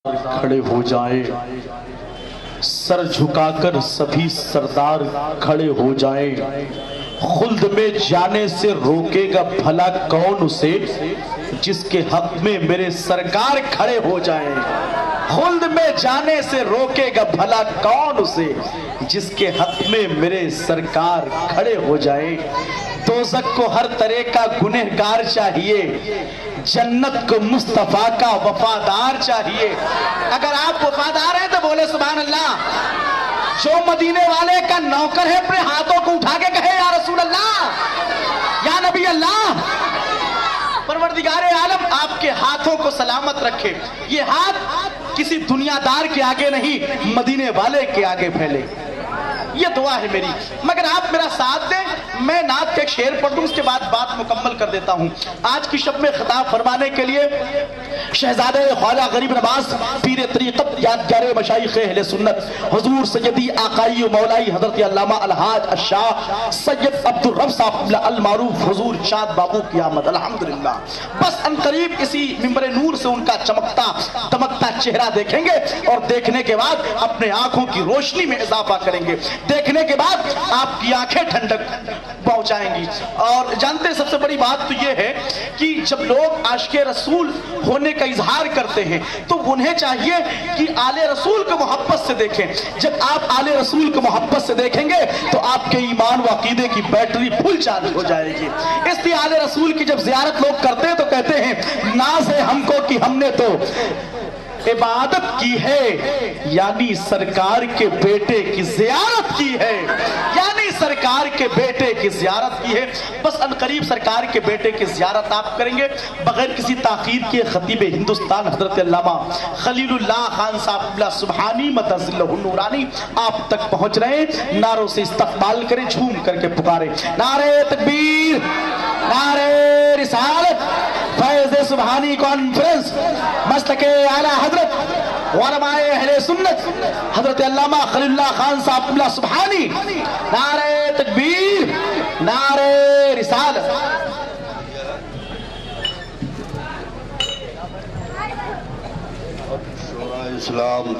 کھڑے ہو جائیں، سر جھکا کر سبھی سردار کھڑے ہو جائیں۔ خلد میں جانے سے روکے گا بھلا کون اسے، جس کے حق میں میرے سرکار کھڑے ہو جائیں۔ خلد میں جانے سے روکے گا بھلا کون اسے، جس کے حق میں میرے سرکار کھڑے ہو جائیں۔ دوزخ کو ہر طرح کا گنہگار چاہیے، جنت کو مصطفیٰ کا وفادار چاہیے۔ اگر آپ وفادار ہیں تو بولے سبحان اللہ۔ جو مدینے والے کا نوکر ہے اپنے ہاتھوں کو اٹھا کے کہے یا رسول اللہ، یا نبی اللہ۔ پروردگار عالم آپ کے ہاتھوں کو سلامت رکھے۔ یہ ہاتھ کسی دنیا دار کے آگے نہیں، مدینے والے کے آگے پھیلے، یہ دعا ہے میری۔ مگر آپ میرا ساتھ دیں، میں نعت کا ایک شعر پڑھ دوں، اس کے بعد بات مکمل کر دیتا ہوں۔ آج کی شب میں خطاب فرمانے کے لیے شہزادہ خواجہ غریب نواز پیر طریقت یادگار مشائخ اہل سنت حضور سیدی آقائی و مولائی حضرت علامہ الحاج الشاہ سید عبدالرب صاحب المعروف حضور شاد بابو کی آمد الحمدللہ۔ بس ان قریب اسی منبر نور سے ان کا چمکتا دمکتا چہرہ دیکھیں گے، اور دیکھنے کے بعد اپنے آنکھوں کی روشنی میں اضافہ کریں گے، دیکھنے کے بعد آپ کی آنکھیں ٹھنڈک پہنچائیں گی۔ اور جانتے ہیں سب سے بڑی بات تو یہ ہے کہ جب لوگ عاشق رسول ہونے کا اظہار کرتے ہیں تو انہیں چاہیے کہ آل رسول کو محبت سے دیکھیں۔ جب آپ آل رسول کو محبت سے دیکھیں گے تو آپ کے ایمان و عقیدے کی بیٹری فل چارج ہو جائے گی۔ اس لیے آل رسول کی جب زیارت لوگ کرتے ہیں تو کہتے ہیں ناز ہے ہم کو کہ ہم نے تو عبادت کی ہے، یعنی سرکار کے بیٹے کی زیارت کی ہے، یعنی سرکار کے بیٹے کی زیارت کی ہے۔ بس ان قریب سرکار کے بیٹے کی زیارت آپ کریں گے بغیر کسی تاخیر کے۔ خطیب ہندوستان حضرت علامہ خلیل اللہ خان صاحب سبحانی متظلہ النورانی آپ تک پہنچ رہے ہیں۔ نعروں سے استقبال کریں، جھوم کر کے پکاریں، نعرہ تکبیر، نعرہ رسالت، فیض سبحانی کانفرنس، مسلک اعلیٰ حضرت علماء اہل سنت حضرت علامہ خلیل اللہ خان صاحب سبحانی، نعرہ تکبیر، نعرہ رسالت۔ اسلام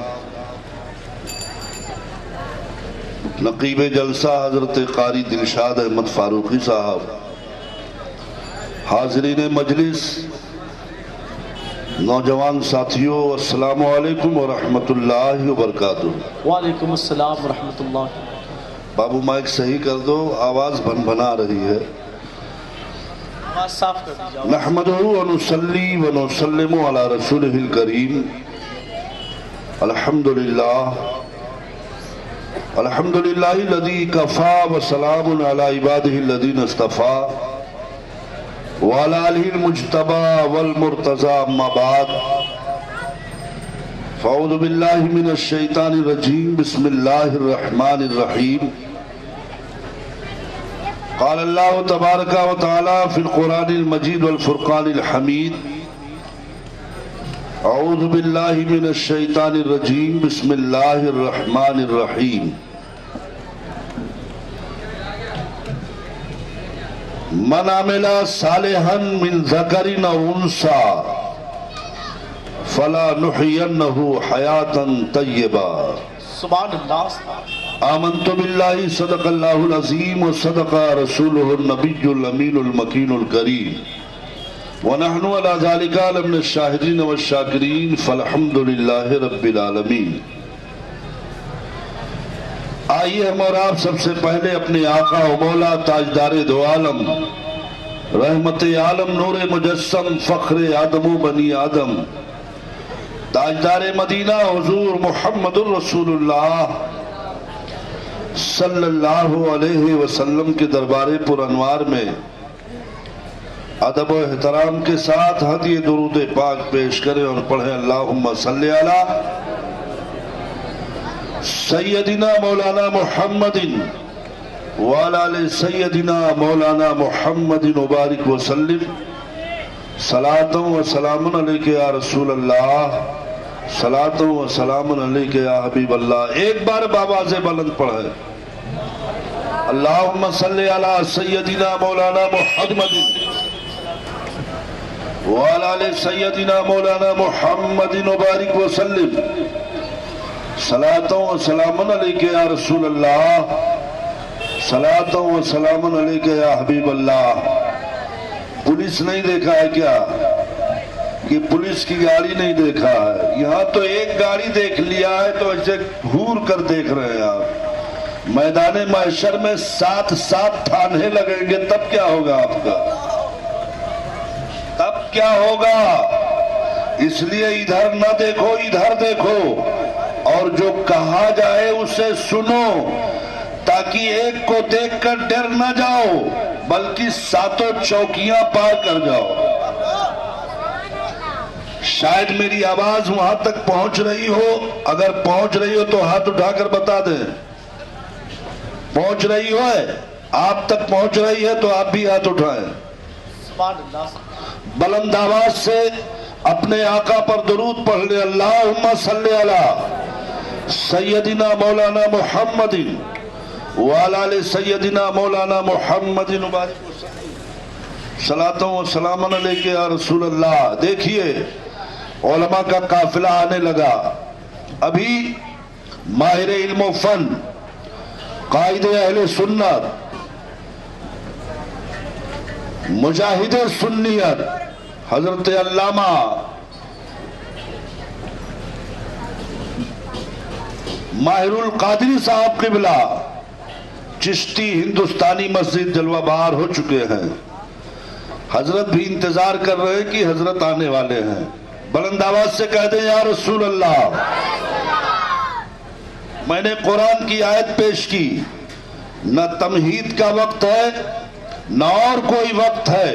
نقیب جلسہ حضرت قاری دلشاد احمد فاروقی صاحب، حاضرین مجلس، نوجوان ساتھیوں، السلام علیکم ورحمت اللہ وبرکاتہ۔ وعلیکم السلام ورحمت اللہ۔ بابو مائک صحیح کر دو، آواز بھن بھنا رہی ہے۔ آواز صاف کر دیجئے۔ نحمدہ ونصلی ونسلم علی رسولہ الکریم، الحمدللہ الحمدللہ الذی کفا وسلام علی عبادہ الذین اصطفیٰ وعلی آلہ المجتبی والمرتضی، اما بعد فاعوذ باللہ من الشیطان الرجیم، بسم اللہ الرحمن الرحیم۔ قال اللہ تبارک و تعالی فی القرآن المجید والفرقان الحمید، اعوذ باللہ من الشیطان الرجیم، بسم اللہ الرحمن الرحیم۔ من عمل صالحا من ذکر او انثی فلنحینہ حیاتا طیبا۔ سبحان اللہ۔ آمنت باللہ صدق اللہ العظیم وصدق رسولہ النبی الامین المکین الکریم، ونحن علی ذلک من الشاہدین والشاکرین، فالحمدللہ رب العالمین۔ آئیے ہم اور آپ سب سے پہلے اپنے آقا و مولا تاجدار دو عالم، رحمت عالم، نور مجسم، فخر آدم و بنی آدم، تاجدار مدینہ حضور محمد الرسول اللہ صلی اللہ علیہ وسلم کے دربار پر انوار میں ادب و احترام کے ساتھ ہدیہ درود پاک پیش کریں اور پڑھیں، اللہم صلی علی سیدنا مولانا محمد وعلی آل سیدنا مولانا محمد مبارک وسلم، صلاۃ و سلام علیک یا رسول اللہ، صلاۃ و سلام علیک یا حبیب اللہ۔ ایک بار بآواز بلند پڑھیں، اللہم صلی علی سیدنا مولانا محمد وعلى آل سيدنا مولانا محمد وبارك وسلم صلاة و سلام علیکہ یا رسول اللہ صلاة و سلام علیکہ یا حبیب اللہ۔ پولیس نہیں دیکھا ہے کیا کہ پولیس کی گاڑی نہیں دیکھا ہے؟ یہاں تو ایک گاڑی دیکھ لیا ہے تو ایسے گھور کر دیکھ رہے ہیں آپ۔ میدان محشر میں 7 تھانے لگیں گے تب کیا ہوگا آپ کا؟ تب کیا ہوگا؟ اس لیے ادھر نہ دیکھو ادھر دیکھو، اور جو کہا جائے اسے سنو، تاکہ ایک کو دیکھ کر ڈر نہ جاؤ بلکہ 7 چوکیاں پار کر جاؤ۔ شاید میری آواز وہاں تک پہنچ رہی ہو، اگر پہنچ رہی ہو تو ہاتھ اٹھا کر بتا دیں۔ پہنچ رہی ہو ہے، آپ تک پہنچ رہی ہے تو آپ بھی ہاتھ اٹھائیں۔ بلند آواز سے اپنے آقا پر درود پڑھ لے، اللہم صلی علی سیدنا مولانا محمد وعلی آل سیدنا مولانا محمد صلاۃ و سلام علیکہ یا رسول اللہ۔ دیکھیے علماء کا قافلہ آنے لگا۔ ابھی ماہر علم و فن، قائد اہل سنت، مجاہد سنیت حضرت علامہ ماہر القادری صاحب قبلہ چشتی ہندوستانی مسجد جلوہ بہار ہو چکے ہیں۔ حضرت بھی انتظار کر رہے کہ حضرت آنے والے ہیں۔ بلند آواز سے کہہ دیں یا رسول اللہ۔ میں نے قرآن کی آیت پیش کی، نہ تمہید کا وقت ہے نہ اور کوئی وقت ہے،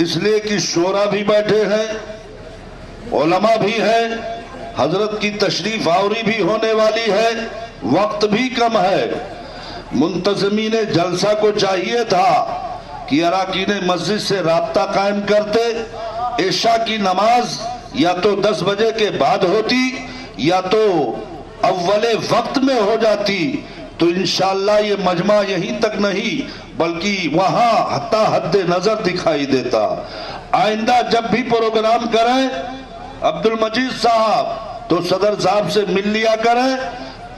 اس لیے کہ شورا بھی بیٹھے ہیں، علماء بھی ہیں، حضرت کی تشریف آوری بھی ہونے والی ہے، وقت بھی کم ہے۔ منتظمین جلسہ کو چاہیے تھا کہ اراکین مسجد سے رابطہ قائم کرتے، عشاء کی نماز یا تو 10 بجے کے بعد ہوتی یا تو اول وقت میں ہو جاتی، تو انشاءاللہ یہ مجمع یہیں تک نہیں بلکہ وہاں حتی حد نظر دکھائی دیتا۔ آئندہ جب بھی پروگرام کریں عبد المجید صاحب تو صدر صاحب سے مل لیا کریں،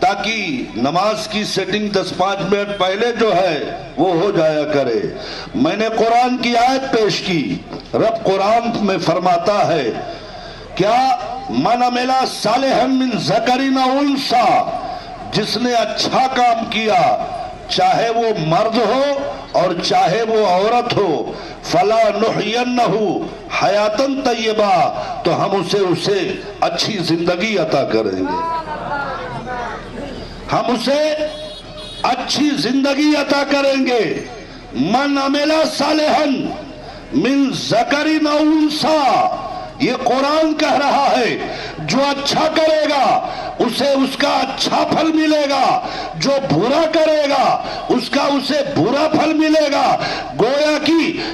تاکہ نماز کی سیٹنگ 10-5 منٹ پہلے جو ہے وہ ہو جایا کرے۔ میں نے قرآن کی آیت پیش کی، رب قرآن میں فرماتا ہے کیا من عمل صالحا من ذکر او انثی، جس نے اچھا کام کیا چاہے وہ مرد ہو اور چاہے وہ عورت ہو، فلا نحینہ حیاتا طیبہ، تو ہم اسے اچھی زندگی عطا کریں گے، ہم اسے اچھی زندگی عطا کریں گے۔ من عمل صالحا من ذکر او انثی، یہ قرآن کہہ رہا ہے جو اچھا کرے گا اسے اس کا اچھا پھل ملے گا، جو برا کرے گا اس کا اسے برا پھل ملے گا۔ گویا کہ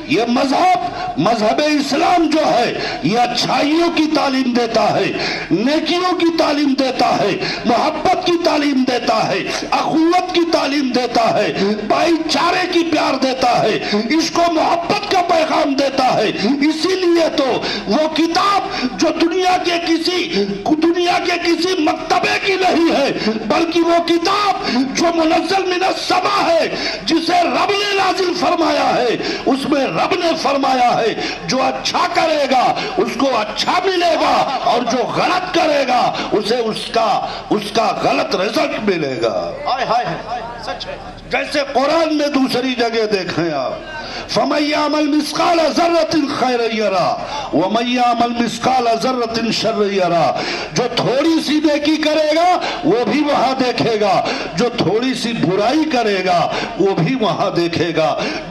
یہ مذہب اسلام جو ہے یہ اچھائیوں کی تعلیم دیتا ہے، نیکیوں کی تعلیم دیتا ہے، محبت کی تعلیم دیتا ہے، اخوت کی تعلیم دیتا ہے، بھائی چارے کی پیار دیتا ہے، عشق و محبت کا پیغام دیتا ہے۔ اسی لیے تو وہ کتاب جو دنیا کے کسی مکتبے کی نہیں ہے، بلکہ وہ کتاب جو منزل من السماء ہے، جسے رب نے نازل فرمایا ہے، اس میں رب نے فرمایا ہے جو اچھا کرے گا اس کو اچھا ملے گا، اور جو غلط کرے گا اسے اس کا غلط رزق ملے گا۔ جیسے قرآن میں دوسری جگہ دیکھیں آپ، فَمَن يَعْمَلْ مِثْقَالَ ذَرَّةٍ خَيْرًا يَرَهُ وَمَن يَعْمَلْ مِثْقَالَ ذَرَّةٍ شَرًّا يَرَهُ، جو تھوڑی سی نیکی کرے گا وہ بھی وہاں دیکھے گا، جو تھوڑی سی برائی کرے گا وہ بھی وہاں دیکھے گا،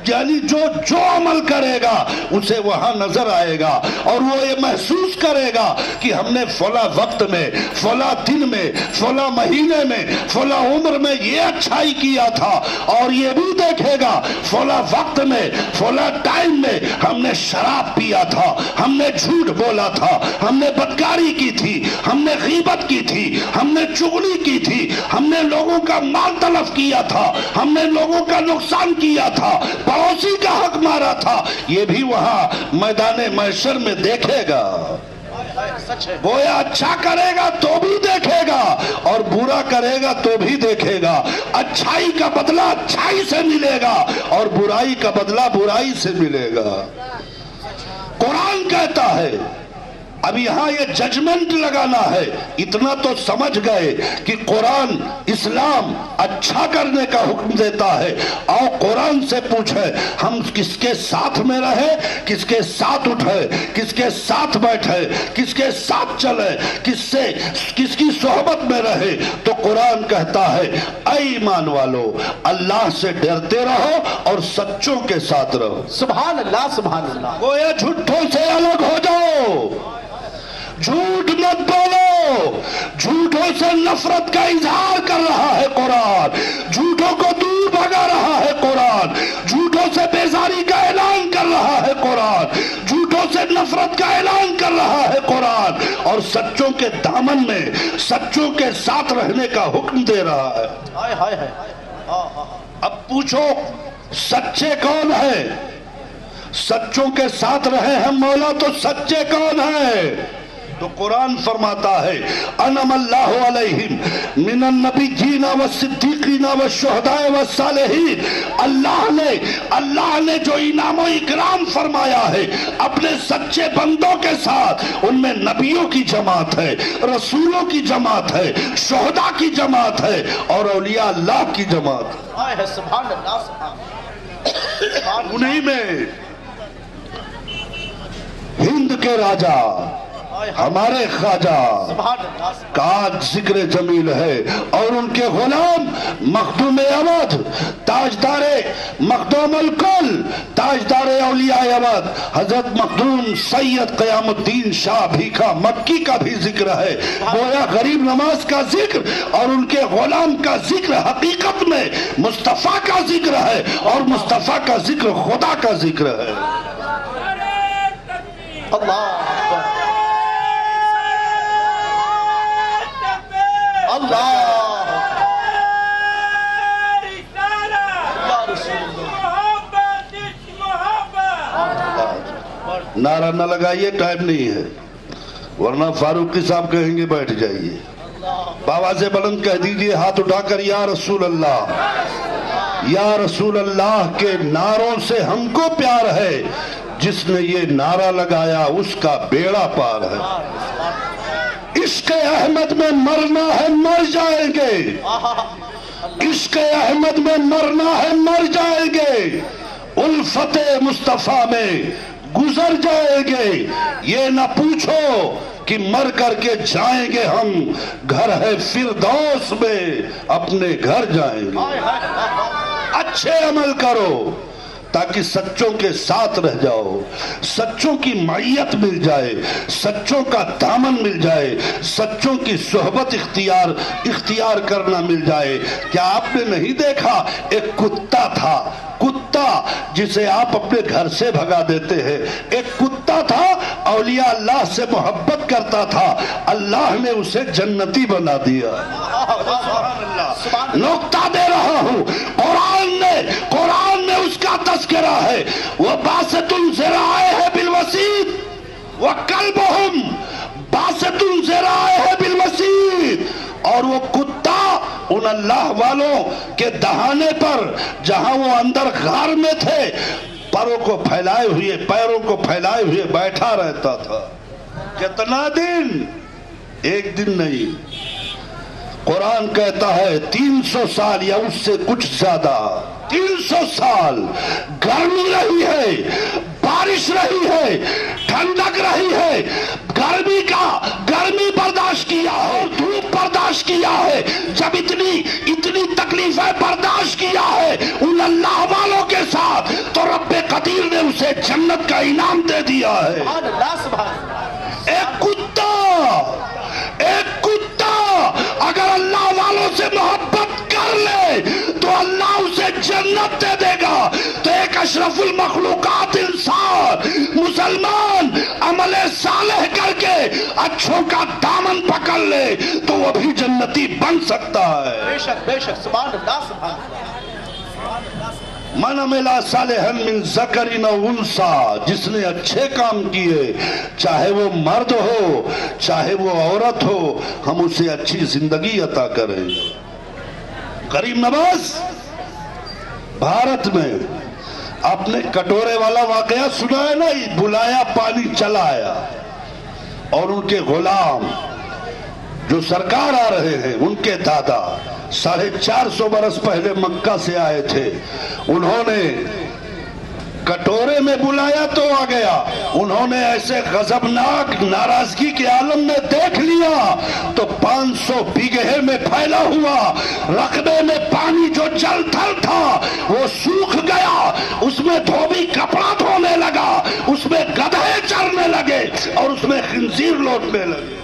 یعنی جو عمل کرے گا اسے وہاں نظر آئے گا، اور وہ یہ محسوس کرے گا کہ ہم نے فلاں وقت میں، فلاں دن میں، فلاں مہینے میں، فلاں عمر میں یہ اچھائی کیا تھا، اور یہ بھی دیکھے گا فلاں وقت میں فلاں ٹائم میں ہم نے شراب پیا تھا، ہم نے جھوٹ بولا تھا، ہم نے بدکاری کی تھی، ہم نے غیبت کی تھی، ہم نے چغلی کی تھی، ہم نے لوگوں کا مال تلف کیا تھا، ہم نے لوگوں کا نقصان کیا تھا، پڑوسی کا حق مارا تھا، یہ بھی وہاں میدان محشر میں دیکھے گا۔ گویا اچھا کرے گا تو بھی دیکھے گا اور برا کرے گا تو بھی دیکھے گا۔ اچھائی کا بدلہ اچھائی سے ملے گا اور برائی کا بدلہ برائی سے ملے گا۔ قرآن کہتا ہے، اب یہاں یہ ججمنٹ لگانا ہے، اتنا تو سمجھ گئے کہ قرآن اسلام اچھا کرنے کا حکم دیتا ہے۔ آؤ قرآن سے پوچھے ہم کس کے ساتھ میں رہے، کس کے ساتھ اٹھے، کس کے ساتھ بیٹھے، کس کے ساتھ چلے، کس کی صحبت میں رہے۔ تو قرآن کہتا ہے اے ایمان والو اللہ سے ڈرتے رہو اور سچوں کے ساتھ رہو۔ سبحان اللہ سبحان اللہ۔ گویا جھوٹوں سے الگ ہو جاؤ، جھوٹ مت بولو، جھوٹوں سے نفرت کا اظہار کر رہا ہے قرآن، جھوٹوں کو دور بھگا رہا ہے قرآن، جھوٹوں سے بیزاری کا اعلان کر رہا ہے قرآن، جھوٹوں سے نفرت کا اعلان کر رہا ہے قرآن، اور سچوں کے دامن میں سچوں کے ساتھ رہنے کا حکم دے رہا ہے۔ اب پوچھو سچے کون ہیں؟ سچوں کے ساتھ رہے ہیں مولا تو سچے کون ہیں؟ تو قرآن فرماتا ہے انعم اللہ علیہم من النبیین والصدیقین والشہداء والصالحین۔ اللہ نے جو انعام و اکرام فرمایا ہے اپنے سچے بندوں کے ساتھ، ان میں نبیوں کی جماعت ہے، رسولوں کی جماعت ہے، شہداء کی جماعت ہے اور اولیاء اللہ کی جماعت ہے۔ سبحان اللہ۔ انہی میں ہند کے راجا ہمارے خواجہ کا ذکر جمیل ہے اور ان کے غلام مخدوم اودھ، تاجدار مخدوم الکل، تاجدار اولیاء اودھ حضرت مخدوم سید قیام الدین شاہ بھیکھا مکی کا بھی ذکر ہے۔ گویا غریب نواز کا ذکر اور ان کے غلام کا ذکر حقیقت میں مصطفیٰ کا ذکر ہے اور مصطفیٰ کا ذکر خدا کا ذکر ہے۔ اللہ نعرہ نہ لگائیے، ٹائم نہیں ہے، ورنہ فاروقی صاحب کہیں گے بیٹھ جائیے۔ بآواز بلند کہہ دیجئے ہاتھ اٹھا کر یا رسول اللہ، یا رسول اللہ کے نعروں سے ہم کو پیار ہے، جس نے یہ نعرہ لگایا اس کا بیڑا پار ہے۔ عشق احمد میں مرنا ہے مر جائیں گے، عشق احمد میں مرنا ہے مر جائیں گے، الفت مصطفیٰ میں گزر جائیں گے۔ یہ نہ پوچھو کہ مر کر کے جائیں گے ہم، گھر ہے فردوس میں اپنے گھر جائیں گے۔ اچھے عمل کرو تاکہ سچوں کے ساتھ رہ جاؤ، سچوں کی معیت مل جائے، سچوں کا دامن مل جائے، سچوں کی صحبت اختیار کرنا مل جائے۔ کیا آپ نے نہیں دیکھا ایک کتا تھا، کتا جسے آپ اپنے گھر سے بھگا دیتے ہیں، ایک کتا تھا اولیاء اللہ سے محبت کرتا تھا، اللہ نے اسے جنتی بنا دیا۔ نقطہ دے رہا ہوں، قرآن میں اس کا تذکرہ ہے، وہ باسط ذرائع بالوسیط وکلبہم باسط ذرائع بالوسیط۔ اور وہ کتا ان اللہ والوں کے دہانے پر جہاں وہ اندر غار میں تھے پروں کو پھیلائے ہوئے، پیروں کو پھیلائے ہوئے بیٹھا رہتا تھا۔ کتنا دن؟ ایک دن نہیں، قرآن کہتا ہے 300 سال یا اس سے کچھ زیادہ، 300 سال گرمی رہی ہے، بارش رہی ہے، ٹھنڈک رہی ہے، گرمی برداشت کیا ہے، دھوپ برداشت کیا ہے، جب اتنی تکلیفیں برداشت کیا ہے ان اللہ والوں کے ساتھ، تو رب قدیر نے اسے جنت کا انعام دے دیا ہے۔ ایک کتا اگر اللہ والوں سے محبت کر لے تو اللہ اسے جنت دے دے گا۔ تو ایک اشرف المخلوقات انسان مسلمان عمل صالح کر کے اچھوں کا دامن پکڑ لے تو وہ بھی جنتی بن سکتا ہے. بے شک بے شک، سبحان اللہ سبحان اللہ. من عمل صالحا من ذکر او انثی، جس نے اچھے کام کیے چاہے وہ مرد ہو چاہے وہ عورت ہو ہم اسے اچھی زندگی عطا کریں. غریب نواز بھارت میں اپنے کٹورے والا واقعہ سنا ہے نا، بلایا پانی چلا آیا، اور ان کے غلام جو سرکار آ رہے ہیں ان کے دادا 450 برس پہلے مکہ سے آئے تھے، انہوں نے کٹورے میں بلایا تو آ گیا، انہوں نے ایسے غضبناک ناراضگی کے عالم میں دیکھ لیا تو 500 بیگھے میں پھیلا ہوا رقبے میں پانی جو جل تھل تھا وہ سوکھ گیا، اس میں دھوبی کپڑا دھونے لگا، اس میں گدھے چرنے لگے اور اس میں خنزیر لوٹنے لگے.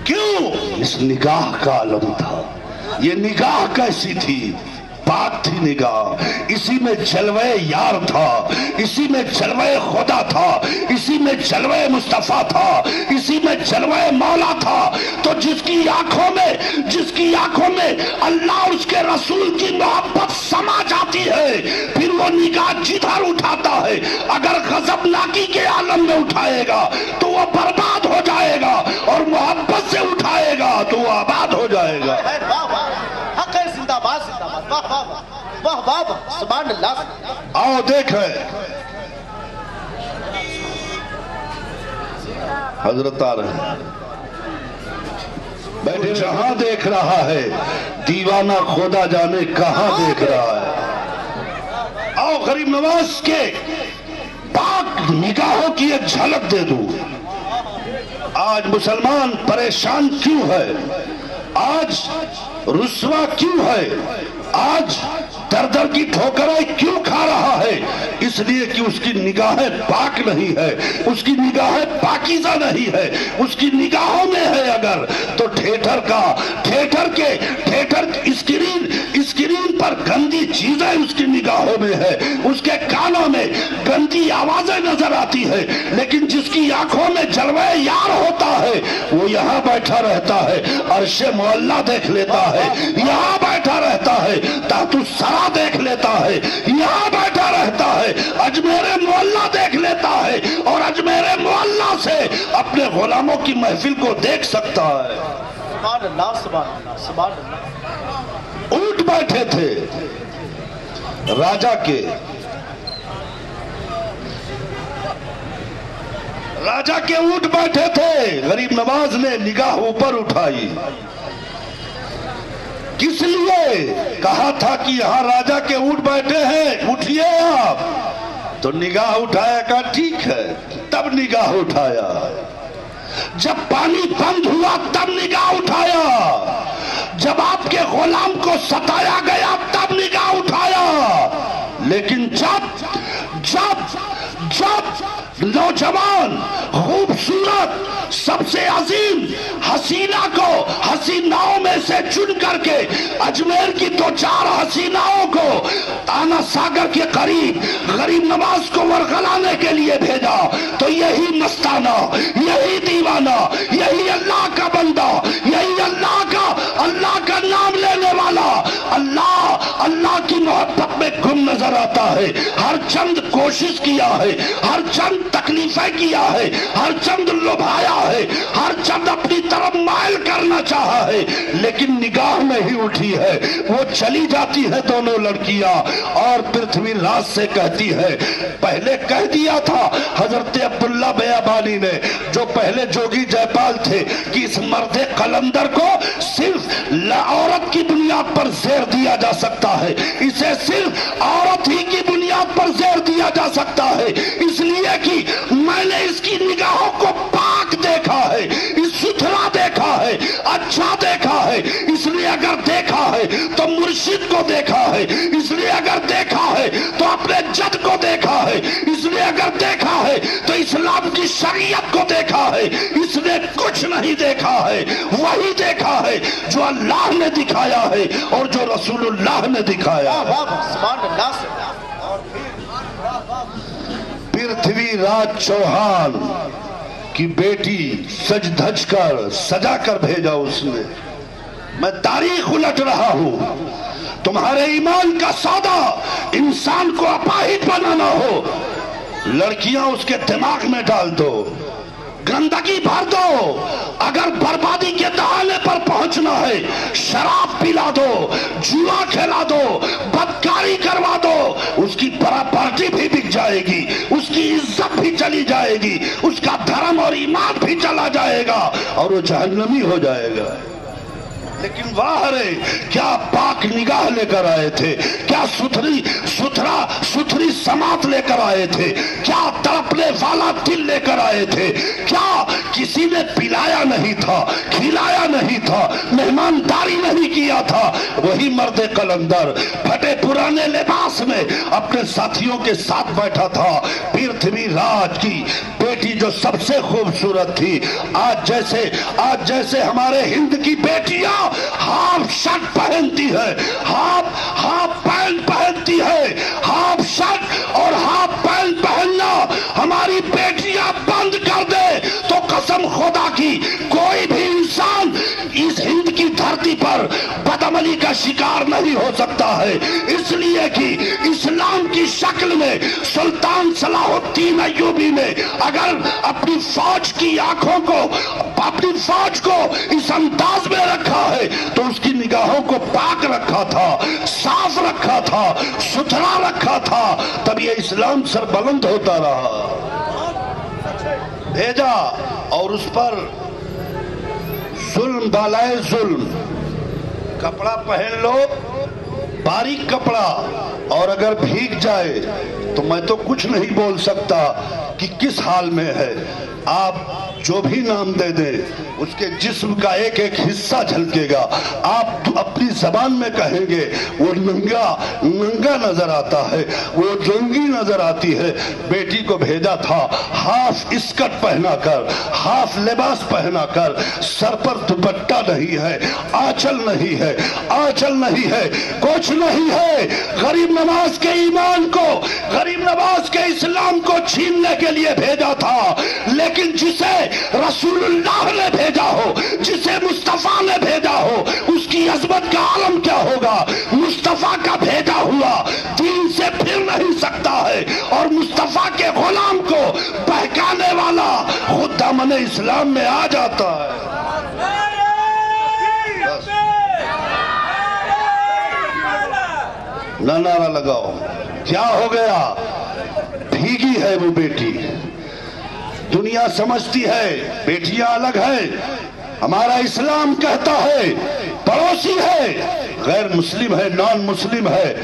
کیوں؟ اس نگاہ کا عالم تھا. یہ نگاہ کیسی تھی؟ پاک تھی نگاہ، اسی میں جلوہ یار تھا، اسی میں جلوہ خدا تھا، اسی میں جلوہ مصطفیٰ تھا، اسی میں جلوہ مولا تھا. تو جس کی آنکھوں میں اللہ اور اس کے رسول کی محبت سما جاتی ہے پھر وہ نگاہ جدھر اٹھاتا ہے اگر غضبناکی کے عالم میں اٹھائے گا تو وہ برباد ہو جائے گا، اور محبت سے اٹھائے گا تو وہ آباد ہو جائے گا. حق ہے، زندہ باد زندہ باد. واہ واہ واہ واہ واہ، سبحان اللہ. آؤ دیکھیں حضرت آ رہے ہیں بیٹھے، جہاں دیکھ رہا ہے دیوانہ خدا جانے کہاں دیکھ رہا ہے. آؤ غریب نواز کے پاک نگاہوں کی ایک جھلک دے دوں. آج مسلمان پریشان کیوں ہے؟ آج رسوا کیوں ہے؟ آج در در کی ٹھوکریں کیوں کھا رہا ہے؟ اس لیے کہ اس کی نگاہیں پاک نہیں ہے، اس کی نگاہیں پاکیزہ نہیں ہے. اس کی نگاہوں میں ہے اگر تو تھیٹر اسکرین پر گندی چیزیں اس کی نگاہوں میں ہے، اس کے کانوں میں گندی آوازیں نظر آتی ہے. لیکن جس کی آنکھوں میں جلوہ یار ہوتا ہے وہ یہاں بیٹھا رہتا ہے، عرش معلیٰ دیکھ لیتا ہے، یہاں بیٹھا رہتا ہے، تحت الثری دیکھ لیتا ہے، یہاں بیٹھا رہتا ہے، اجمیر معلیٰ دیکھ لیتا ہے، اور اجمیر معلیٰ سے اپنے غلاموں کی محفل کو دیکھ سکتا ہے. سبحان اللہ سبحان اللہ سبحان اللہ. اونٹ بیٹھے تھے راجا کے اونٹ بیٹھے تھے. غریب نواز نے نگاہ اوپر اٹھائی. کس لیے؟ کہا تھا کہ یہاں راجا کے اونٹ بیٹھے ہیں، اٹھیے آپ. تو نگاہ اٹھایا، کہا ٹھیک ہے. تب نگاہ اٹھایا. جب پانی بند ہوا تب نگاہ اٹھایا. جب آپ کے غلام کو ستایا گیا تب نگاہ اٹھایا. لیکن جب نوجوان خوبصورت سب سے عظیم حسینہ کو حسیناؤں میں سے چن کر کے اجمیر کی 2-4 حسیناؤں کو آنا ساگر کے قریب غریب نواز کو ورغلانے کے لیے بھیجا تو یہی مستانہ، یہی دیوانہ، یہی اللہ کا بندہ، یہی اللہ کا نام لینے والا اللہ کی محبت میں گم نظر آتا ہے. ہر چند کوشش کیا ہے، ہر چند تکلیفیں کیا ہے، ہر چند لبھایا ہے، ہر چند اپنی طرف مائل کرنا چاہا ہے، لیکن نگاہ نہیں اٹھی ہے. وہ چلی جاتی ہے دونوں لڑکیاں اور پرتھوی راج سے کہتی ہے، پہلے کہہ دیا تھا حضرت عبداللہ بیابانی نے جو پہلے جوگی جے پال تھے کہ اس مرد قلندر کو صرف عورت کی بنیاد پر زیر دیا جا سکتا ہے، اسے صرف عورت ہی کی بنیاد پر زیر دیا جا سکتا ہے، اس لیے کہ میں نے اس کی نگاہوں کو پاک دیکھا ہے، ستھرا دیکھا ہے، اچھا دیکھا ہے. اس لیے اگر دیکھا ہے تو مرشد ماسد کو دیکھا ہے، اس لیے اگر دیکھا ہے تو اپنے جد کو دیکھا ہے، اس لیے اگر دیکھا ہے تو اسلام کی شریعت کو دیکھا ہے، اس نے کچھ نہیں دیکھا ہے، وہی دیکھا ہے جو اللہ نے دکھایا ہے اور جو رسول اللہ نے دکھایا ہے۔ پرتھوی راج چوہان کی بیٹی سج دھج کر سجا کر بھیجا اس نے۔ میں تاریخ الٹ رہا ہوں، تمہارے ایمان کا سودا انسان کو اپاہج بنانا ہو، لڑکیاں اس کے دماغ میں ڈال دو، گندگی بھر دو، اگر بربادی کے دہانے پر پہنچنا ہے شراب پلا دو، جوا کھلا دو، بدکاری کروا دو، اس کی پراپرٹی بھی بک جائے گی، اس کی عزت بھی چلی جائے گی، اس کا دھرم اور ایمان بھی چلا جائے گا اور وہ جہنمی ہو جائے گا۔ لیکن واہ رے، کیا پاک نگاہ لے کر آئے تھے، کیا ستھری سماعت لے کر آئے تھے، کیا تڑپنے والا دل لے کر آئے تھے، کیا کسی نے پلایا نہیں تھا، کھلایا نہیں تھا، مہمانداری نہیں کیا تھا، وہی مرد قلندر پھٹے پرانے لباس میں اپنے ساتھیوں کے ساتھ بیٹھا تھا۔ پرتھوی راج کی بیٹی جو سب سے خوبصورت تھی، آج جیسے ہمارے ہند کی بیٹیاں ہاف شرٹ پہنتی ہے، ہاف پینٹ پہنتی ہے، ہاف شرٹ اور ہاف پینٹ پہننا ہماری بیٹیاں بند کر دے تو قسم خدا کی کوئی بھی انسان اس ہند کی دھرتی پر بدعملی کا شکار نہیں ہو سکتا ہے، اس لیے کہ اسلام کی شکل میں سلطان صلاح الدین ایوبی نے اگر اپنی فوج کی آنکھوں کو، اپنی فوج کو اس انداز میں رکھا ہے تو اس کی نگاہوں کو پاک رکھا تھا، صاف رکھا تھا، ستھرا رکھا تھا، تب یہ اسلام سر بلند ہوتا رہا۔ بھیجا اور اس پر ظلم بالائے ظلم، کپڑا پہن لو باریک کپڑا، اور اگر بھیگ جائے تو میں تو کچھ نہیں بول سکتا کہ کس حال میں ہے، آپ جو بھی نام دے دیں اس کے جسم کا ایک ایک حصہ جھلکے گا، آپ اپنی زبان میں کہیں گے وہ ننگا نظر آتا ہے، وہ جنگی نظر آتی ہے۔ بیٹی کو بھیجا تھا ہاف اسکرٹ پہنا کر، ہاف لباس پہنا کر، سر پر دوپٹہ نہیں ہے، آنچل نہیں ہے، کچھ نہیں ہے، غریب نواز کے ایمان کو، غریب نواز کے اسلام کو چھیننے کے لیے بھیجا تھا، لیکن جسے رسول اللہ نے بھیجا ہو، جسے مصطفیٰ نے بھیجا ہو، اس کی عظمت کا عالم کیا ہوگا؟ مصطفیٰ کا بھیجا ہوا دین سے پھر نہیں سکتا ہے، اور مصطفیٰ کے غلام کو بہکانے والا خود دامن اسلام میں آ جاتا ہے۔ نہ نعرہ لگاؤ، کیا ہو گیا؟ بھیگی ہے وہ بیٹی، دنیا سمجھتی ہے بیٹیاں الگ ہیں، ہمارا اسلام کہتا ہے پڑوسی ہے، غیر مسلم ہے، نان مسلم ہے،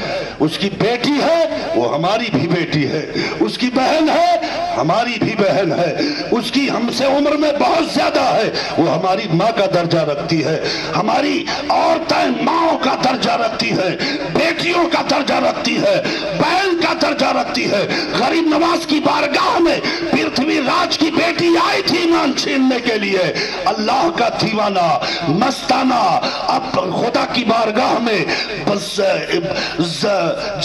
اس کی بیٹی ہے وہ ہماری بھی بیٹی ہے، اس کی بہن ہے ہماری بھی بہن ہے، اس کی ہم سے عمر میں بہت زیادہ ہے، وہ ہماری ماں کا درجہ رکھتی ہے، ہماری عورتیں ماں کا درجہ رکھتی ہے، بیٹیوں کا درجہ رکھتی ہے، بہن کا درجہ رکھتی ہے۔ غریب نواز کی بارگاہ میں پرتھوی راج کی بیٹی آئی تھی ایمان چھیننے کے لیے، اللہ کا دیوانہ مستانہ اب خدا کی بارگاہ میں بس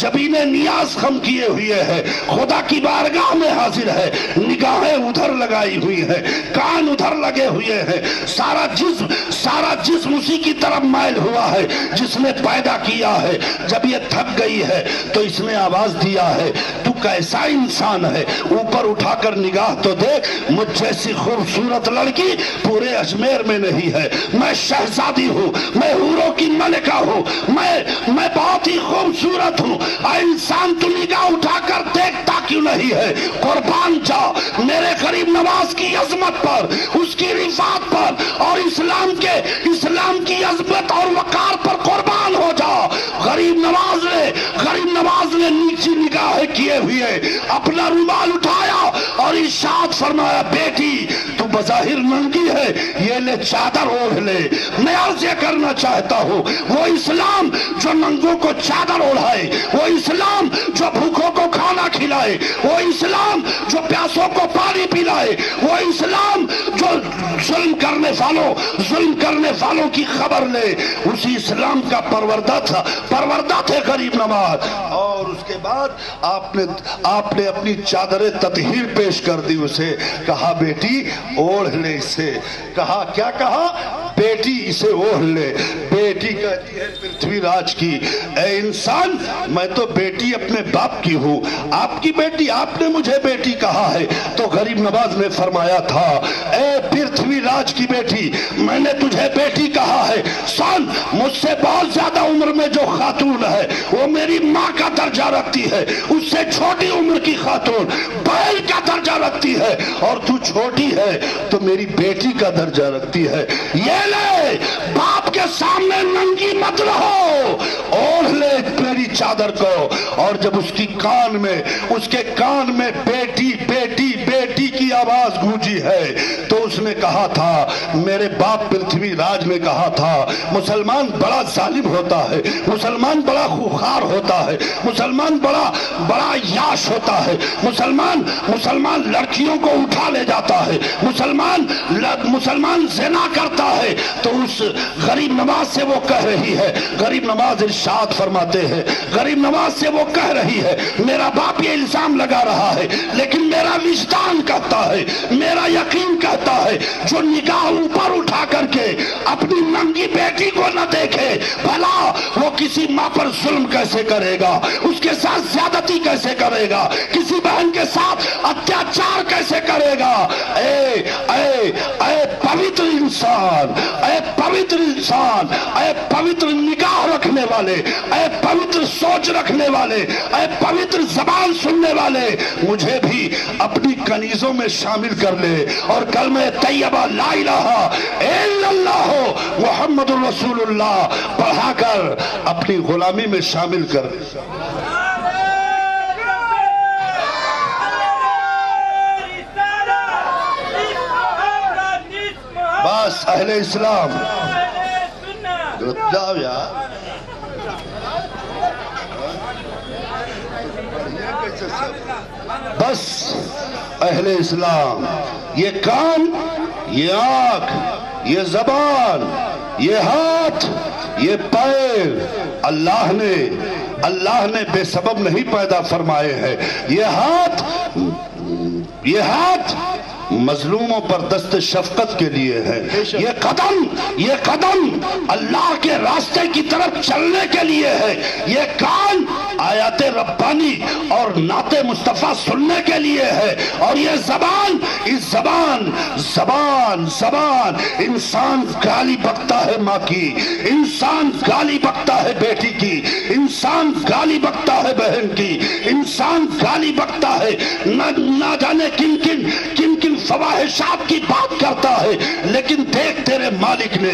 جبین نیاز خم کیے ہوئے ہے، خدا کی بارگاہ میں حاضر ہے، نگاہیں ادھر لگائی ہوئی ہے، کان ادھر لگے ہوئے ہیں، سارا جسم اسی کی طرف مائل ہوا ہے جس نے پیدا کیا ہے۔ جب یہ تھک گئی ہے تو اس نے آواز دیا ہے تو کیسا انسان ہے، اوپر اٹھا کر نگاہ تو دیکھ، مجھ جیسی خوبصورت لڑکی پورے اجمیر میں نہیں ہے، میں شہزادی ہوں، میں حوروں کی ملکہ ہوں، میں بہت ہی خوبصورت ہوں، اے انسان تو نگاہ اٹھا کر دیکھتا کیوں نہیں ہے؟ قربان جا میرے غریب نواز کی عظمت پر، اس کی رفعت پر، اور اسلام کی عظمت اور وقار پر قربان ہو جا۔ غریب نواز نے نیچی نگاہیں کیے ہوئے اپنا رومال اٹھایا اور ارشاد فرمایا، بیٹی تو بظاہر ننگی ہے، یہ لے چادر اوڑھ لے۔ میں عرض یہ کرنا چاہتا ہوں، وہ اسلام جو ننگوں کو چادر اوڑھائے، وہ اسلام جو بھوکوں کو کھانا کھلائے، وہ اسلام جو پیاسوں کو پانی پلائے، وہ اسلام جو ظلم کرنے والوں کی خبر لے، اسی اسلام کا پروردہ تھے غریب نواز۔ اور اس کے بعد آپ نے اپنی چادر تطہیر پیش کر دی، اسے کہا بیٹی اوڑھ لے اسے۔ کہا کیا کہا؟ بیٹی اسے اوڑھ لے۔ بیٹی کہتی ہے پرتھوی راج کی، اے انسان میں تو بیٹی اپنے باپ کی ہوں، آپ کی بیٹی، آپ نے مجھے بیٹی کہا ہے۔ تو غریب نواز نے فرمایا تھا، اے پرتھوی راج کی بیٹی، میں نے تجھے بیٹی کہا ہے، سن مجھ سے بہت زیادہ عمر میں جو خاتون ہے وہ میری ماں کا درجہ رکھتی ہے، اس سے چھوٹی عمر کی خاتون بیل کا درجہ رکھتی ہے، اور تو چھوٹی ہے تو میری بیٹی کا درجہ رکھتی ہے۔ یہ لے، باپ کے سامنے ننگی مت رہو، اوڑھ لے میری چادر کو۔ اور جب اس کے کان میں بیٹی بیٹی بیٹی کی آواز گونجی ہے تو اس نے کہا تھا، میرے باپ پرتھوی راج نے کہا تھا، مسلمان بڑا ظالم ہوتا ہے، مسلمان بڑا خوخار ہوتا ہے، مسلمان بڑا یاش ہوتا ہے، مسلمان لڑکیوں کو اٹھا لے جاتا ہے، مسلمان زنا کرتا ہے۔ تو اس غریب نواز سے وہ کہہ رہی ہے، غریب نواز ارشاد فرماتے ہیں، غریب نواز سے وہ کہہ رہی ہے، میرا باپ یہ الزام لگا رہا ہے، لیکن میرا وجدان کہتا ہے، میرا یقین کہتا ہے، جو نگاہ اوپر اٹھا کر کے اپنی ننگی بیٹی کو نہ دیکھے، بھلا وہ کسی ماں پر ظلم کیسے کرے گا، اس کے ساتھ زیادتی کیسے کرے گا، کسی بہن کے ساتھ اتیاچار کیسے کرے گا۔ اے پوتر انسان، اے پوتر انسان، اے پوتر نگاہ رکھنے والے، اے پوتر سوچ رکھنے والے، اے پوتر زبان سننے والے، مجھے بھی اپنی کنیزوں میں شامل کر لے اور کلمہ طیبہ لا الہ الا اللہ محمد رسول اللہ پڑھا کر اپنی غلامی میں شامل کر۔ بس اہل اسلام جاؤ یار، بس اہل اسلام، یہ کان، یہ آنکھ، یہ زبان، یہ ہاتھ، یہ پیر اللہ نے بے سبب نہیں پیدا فرمائے ہیں۔ یہ ہاتھ مظلوموں پر دست شفقت کے لیے ہے، یہ قدم اللہ کے راستے کی طرف چلنے کے لیے ہے، یہ کان آیات ربانی اور نعت مصطفیٰ سننے کے لیے ہے، اور یہ زبان انسان گالی بکتا ہے ماں کی، انسان گالی بکتا ہے بیٹی کی، انسان گالی بکتا ہے بہن کی، انسان گالی بکتا ہے نہ جانے کن کن فواحشات کی بات کرتا ہے، لیکن دیکھ تیرے مالک نے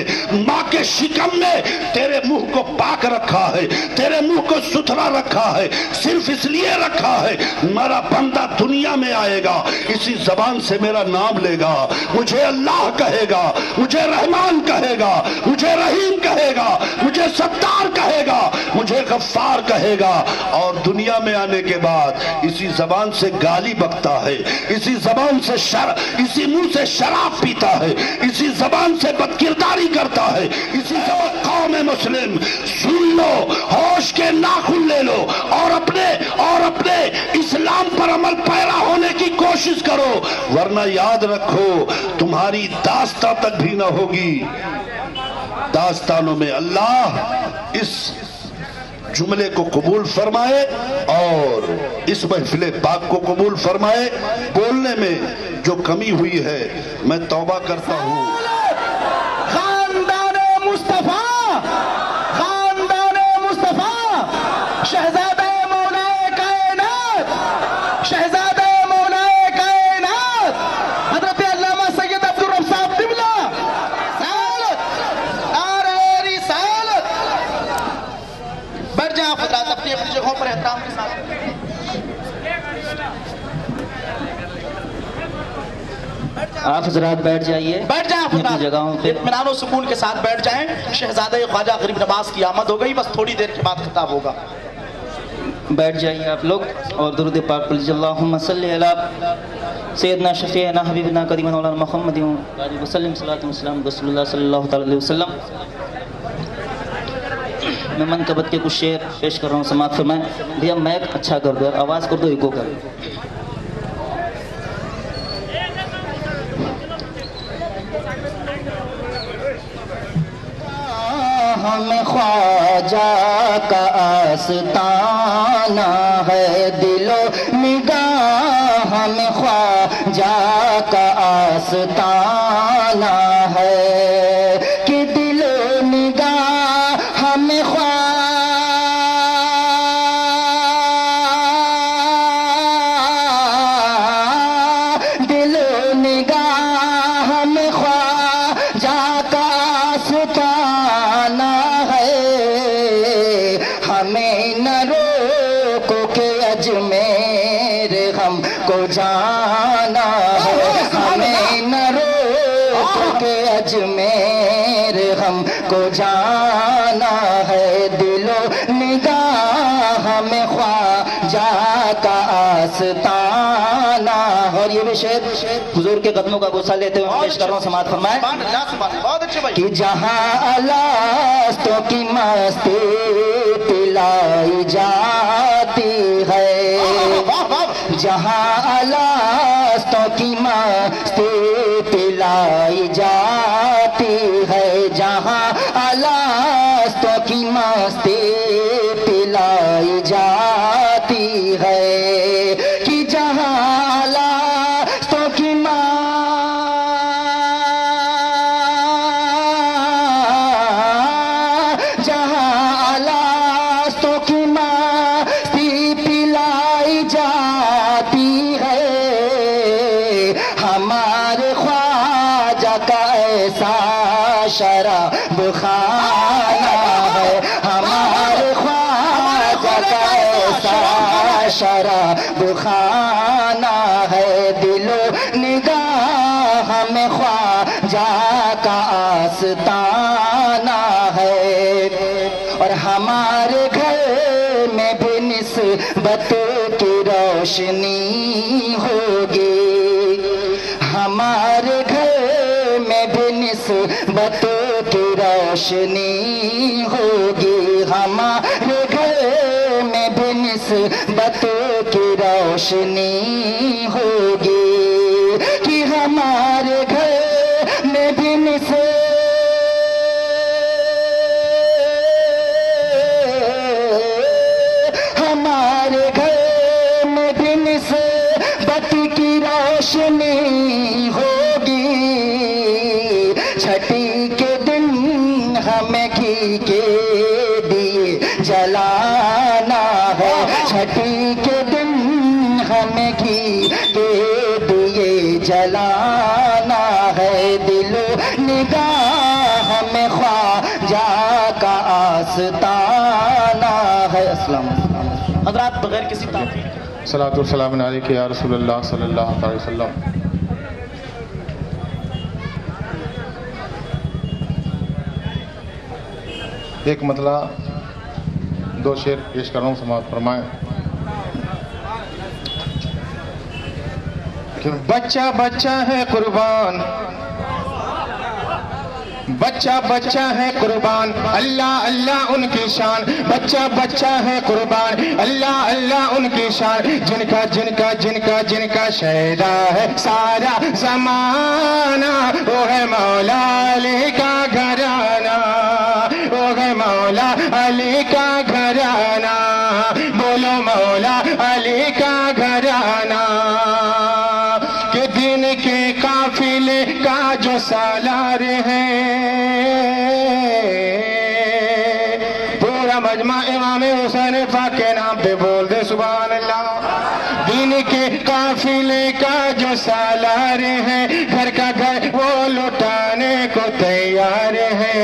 ماں کے شکم میں تیرے منہ کو پاک رکھا ہے، تیرے منہ کو ستھرا رکھا ہے، صرف اس لیے رکھا ہے میرا بندہ دنیا میں آئے گا اسی زبان سے میرا نام لے گا، مجھے اللہ کہے گا، مجھے رحمان کہے گا، مجھے رحیم کہے گا، مجھے ستار کہے گا، مجھے غفار کہے گا، اور دنیا میں آنے کے بعد اسی زبان سے گالی بکتا ہے، اسی زبان سے اسی منہ سے شراب پیتا ہے، اسی زبان سے بدکرداری کرتا ہے، اسی زبان قوم مسلم سن لو، ہوش کے ناخن لے لو، اور اپنے اسلام پر عمل پیرا ہونے کی کوشش کرو، ورنہ یاد رکھو تمہاری داستان تک بھی نہ ہوگی۔ داستانوں میں اللہ اس جملے کو قبول فرمائے اور اس محفل پاک کو قبول فرمائے۔ بولنے میں جو کمی ہوئی ہے میں توبہ کرتا ہوں۔ خاندان مصطفیٰ، خاندان مصطفیٰ، شہزادہ مولا کائنات، شہزادہ مولا کائنات حضرت علامہ سید عبدالرب صاحب قبلہ، رسالت، نعرہ رسالت۔ بیٹھ جائیں آپ حضرات اپنی اپنی جگہوں پر احترام کے ساتھ۔ آپ حضرات بیٹھ جائیے، بیٹھ جائیں اپنی حضرات، جگہوں پہ اطمینان و سکون کے ساتھ بیٹھ جائیں. شہزادہ خواجہ غریب نواز کی آمد ہو گئی، بس تھوڑی دیر کے بعد خطاب ہوگا. بیٹھ جائیے آپ لوگ اور درود پاک پڑھ لیجیے. اللہم صلی علی سیدنا شفیعنا حبیبنا قدیمنا مولانا محمد وسلم صلاۃ و سلام رسول اللہ صلی اللہ تعالی علیہ وسلم. میں منقبت کے کچھ شعر پیش کر رہا ہوں، سماعت فرمائیں. بھیا میک اچھا کر دو، آواز کر دو، ایکو کر. ہم خواجہ کا آستانہ ہے دل و نگاہ، ہم خواجہ کا آستانہ ہے کہ دل و نگاہ ہم دل و نگاہ ہم خواجہ کا آستانہ ہے. ہمیں نہ روکو کہ اجمیر ہم کو جانا ہے، ہمیں نہ روکو کہ اجمیر ہم کو جانا ہے. دل و نگاہ ہمیں خواجہ کا آستانہ. اور یہ بھی شعر حضور کے قدموں کا بوسہ لیتے ہوئے پیش کر رہا ہوں، سماعت فرمائیں. بہت اچھے بھائی. کہ جہاں الستوں کی مستی پلائی جاتی ہے، جہاں الستوں کی مستی پلائی جاتی ہے، جہاں الستوں کی مستی پلائی جاتی ہے، کہ جہاں الستوں کی جہاں الستوں کی مستی پلائی جاتی ہے، ہمارے خواجہ کا ایسا شراب خانہ ہے، ہمارے خواجہ کا ایسا شراب خانہ ہے. دل و نگاہ ہمیں خواجہ کا آستانہ ہے. اور ہمارے گھر میں بھی نسبت کی روشنی ہوگی، ہمارے گھر میں بھی نسبت کی روشنی ہوگی، ہمارے گھر میں بھی نسبت کی روشنی ہوگی، کہ ہمارے گھر میں بھی ہمارے گھر میں بھی نسبت کی روشنی ہوگی. چھٹی کے دن ہمیں گھی کے دیے جلانا ہے، چھٹی کے دن ہمیں گھی کے دیے جلانا ہے. دل و نگاہ ہمیں خواجہ کا آستانہ ہے. السلام علیکم حضرات، بغیر کسی تعطیل کے صلاۃ والسلام علیک یا رسول اللہ صلی اللہ علیہ وسلم. ایک مطلع دو شعر پیش کر رہا ہوں، سماعت فرمائیں. کہ بچہ بچہ ہے قربان، بچہ بچہ ہے قربان، اللہ اللہ ان کی شان. بچہ بچہ ہے قربان، اللہ اللہ ان کی شان. جن کا جن کا جن کا جن کا شہدا ہے سارا زمانہ، وہ ہے مولا علی کا گھرانہ، وہ ہے مولا علی کا گھرانہ. بولو مولا علی کا گھرانہ. کہ دن کے قافلے کا جو سالار ہے، پورا مجمع امام حسین پاک کے نام پہ بول دے سبحان اللہ. دن کے قافلے کا جو سالار ہے، گھر کا گھر وہ لٹانے کو تیار ہے.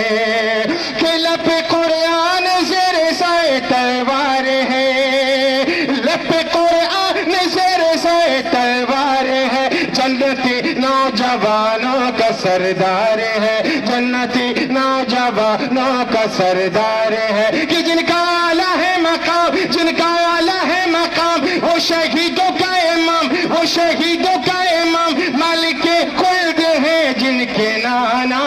کہ لب قرآن زیر سائے تلوار ہے، لب قرآن زیر سائے تلوار ہے. جنتی نوجوان سردار ہے، جنتی نوجوانوں کا سردار ہے، کہ جن کا اعلیٰ ہے مقام، جن کا اعلیٰ ہے مقام، وہ شہیدوں کا امام، وہ شہیدوں کا امام، مالک خلد ہے جن کے نانا،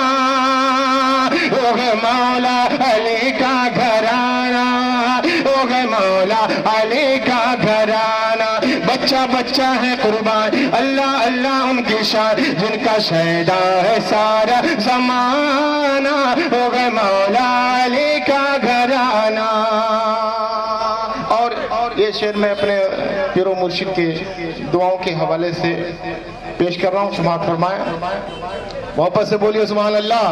وہ ہے مولا علی کا گھرانہ، وہ ہے مولا علی کا گھرانہ۔ بچہ بچہ ہے قربان، اللہ اللہ ان کی شان، جن کا شیدا ہے سارا زمانہ، وہ ہے مولا علی کا گھرانہ۔ اور یہ شعر میں اپنے پیر و مرشد کے دعاؤں کے حوالے سے پیش کر رہا ہوں، سماعت فرمائیں، محبت سے بولیے سبحان اللہ۔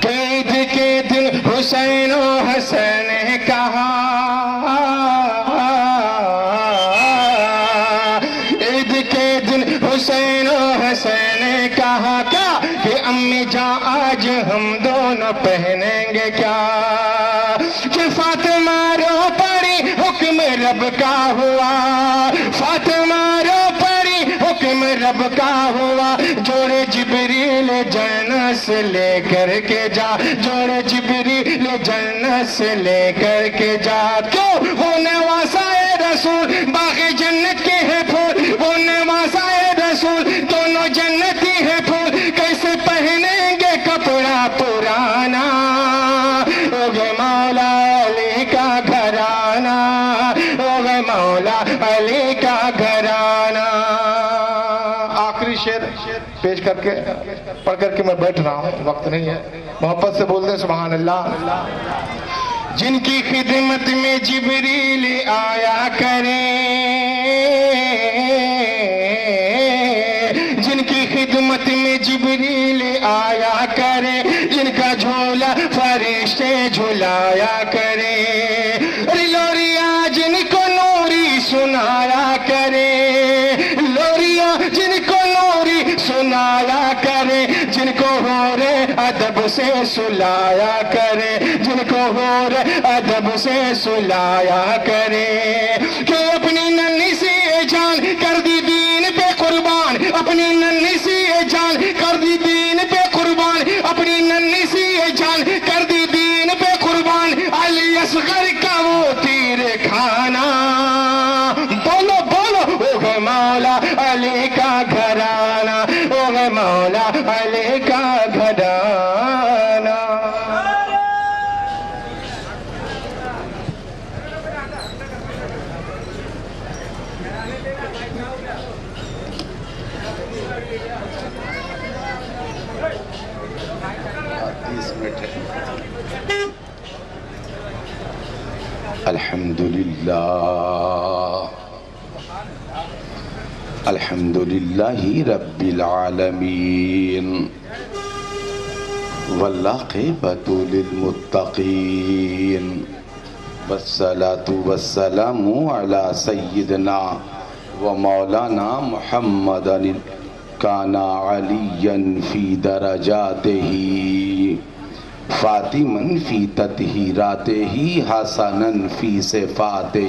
کہ عید کے دن حسین و حسن نے کہا، عید کے دن حسین و حسن نے کہا کیا کہ امی جان آج ہم دونوں پہنیں گے کیا، کہ فاطمہ رو پڑی حکم رب کا ہوا، فاطمہ رو پڑی حکم رب کا ہوا، جوڑے جبریل جنت سے لے کر کے جا، جوڑے جبریل جنت سے لے کر کے جا، کیوں وہ نواسائے رسول باغ جنت کے ہے پھول، وہ نواسائے رسول دونوں جنتی ہے پھول، کیسے پہنیں گے کپڑا پرانا، اوگے مولا علی کا گھرانہ، اوگے مولا علی کا گھرانہ۔ آخری شعر پیش کر کے پڑھ کر کے میں بیٹھ رہا ہوں، وقت نہیں ہے، محبت سے بول دیں سبحان اللہ۔ جن کی خدمت میں جبریل آیا کرے، جن کی خدمت میں جبریل آیا کرے، جن کا جھولا فرشتے جھلایا کرے، لوریا جن کو نوری سنایا کرے، لوریا جن کو نوری سنایا کرے، جن کو حور ادب سے سلایا کرے، جن کو حور ادب سے سلایا کرے، کہ اپنی ننھی سی جان کر دی دین پہ قربان، اپنی ننھی سی جان کر دی دین پہ قربان، اپنی ننھی سی جان کر دی دین پہ قربان، علی اصغر کا وہ تیر کھانا، بولو بولو وہ ہے مولا علی کا گھرانہ، وہ ہے مولا علی کا گھرانہ۔ الحمدللہ رب العالمین والعاقبۃ للمتقین والصلاة والسلام علی سیدنا و مولانا محمد کان علیا فی درجاتہ فاطماً فی تطہیراتہ حسناً فی صفاتہ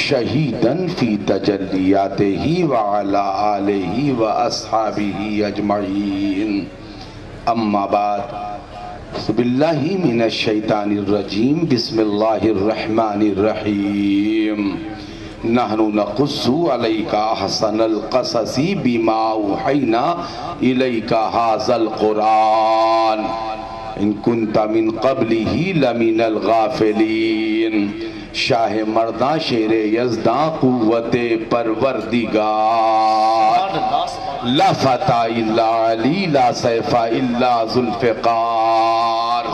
شہیداً فی تجلیاتہ وعلی آلہ واصحابہ اجمعین، اما بعد، باللہ من الشیطان الرجیم، بسم اللہ الرحمن الرحیم، نحن نقص علیک احسن القصص بما اوحینا الیک ھذا القرآن ان کنت من قبلہ لمن الغافلین۔ شاہ مرداں شیر یزداں قوت پروردگار، لا فتح الا علی لا سیف الا ذوالفقار،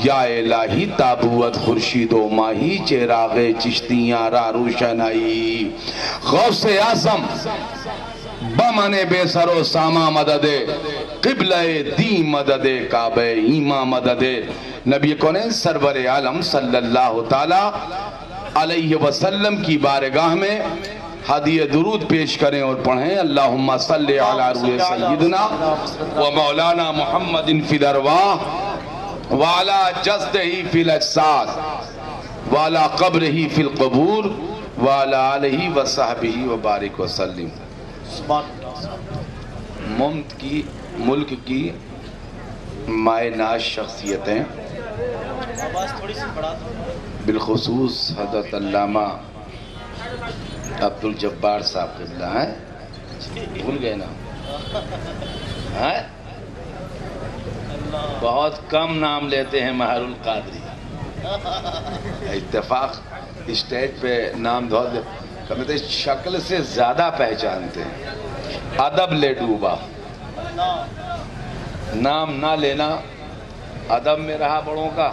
یا الہی تابوت خورشید و ماہی چراغ چشتیاں را روشنائی، غوث اعظم بمن بے سر و ساما مدد، قبلہ دین مدد، کعبہ ایمان مدد۔ نبی کونین سرور عالم صلی اللہ تعالی علیہ وسلم کی بارگاہ میں ہدیہ درود پیش کریں اور پڑھیں، اللہم صلی علی روح سیدنا و مولانا محمد فی الارواح وعلی جسدہ فی الاجساد وعلی قبرہ فی القبور وعلی آلہ وصحبہ وبارک وسلم۔ ملک کی مائے ناز شخصیتیں، بالخصوص حضرت علامہ عبدالجبار صاحب قبلہ ہیں، بھول گئے نا؟ بہت کم نام لیتے ہیں مہر القادری، اتفاق اسٹیج پہ نام بہت کہتے شکل سے زیادہ پہچانتے ہیں۔ ادب لے ڈوبا، نام نہ لینا ادب میں رہا بڑوں کا،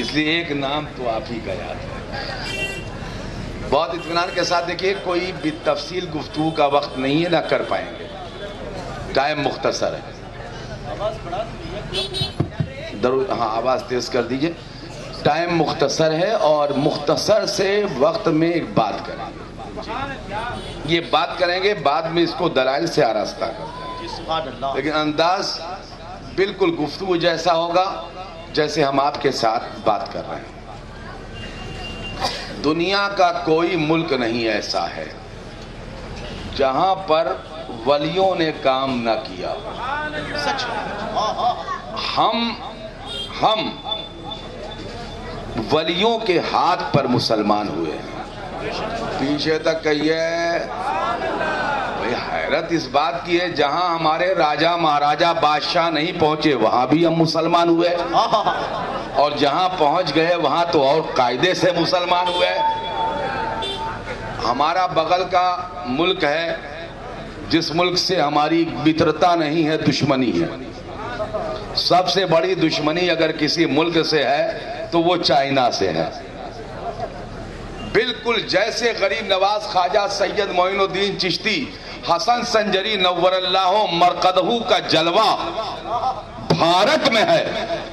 اس لیے ایک نام تو آپ ہی کا یاد ہے۔ بہت اطمینان کے ساتھ دیکھیے، کوئی بھی تفصیل گفتگو کا وقت نہیں ہے، نہ کر پائیں گے، ٹائم مختصر ہے۔ ہاں آواز تیز کر دیجئے، ٹائم مختصر ہے اور مختصر سے وقت میں ایک بات کریں گے، یہ بات کریں گے، بعد میں اس کو دلائل سے آراستہ کریں گے، لیکن انداز بالکل گفتگو جیسا ہوگا جیسے ہم آپ کے ساتھ بات کر رہے ہیں۔ دنیا کا کوئی ملک نہیں ایسا ہے جہاں پر ولیوں نے کام نہ کیا۔ ہم ولیوں کے ہاتھ پر مسلمان ہوئے ہیں۔ پیچھے تک کہیے، حیرت اس بات کی ہے جہاں ہمارے راجہ مہاراجہ بادشاہ نہیں پہنچے وہاں بھی ہم مسلمان ہوئے، اور جہاں پہنچ گئے وہاں تو اور قاعدے سے مسلمان ہوئے۔ ہمارا بغل کا ملک ہے جس ملک سے ہماری مترتا نہیں ہے، دشمنی ہے۔ سب سے بڑی دشمنی اگر کسی ملک سے ہے تو وہ چائنا سے ہے۔ بالکل جیسے غریب نواز خواجہ سید معین الدین چشتی، حسن سنجری نور اللہ مرقدہ کا جلوہ بھارت میں ہے،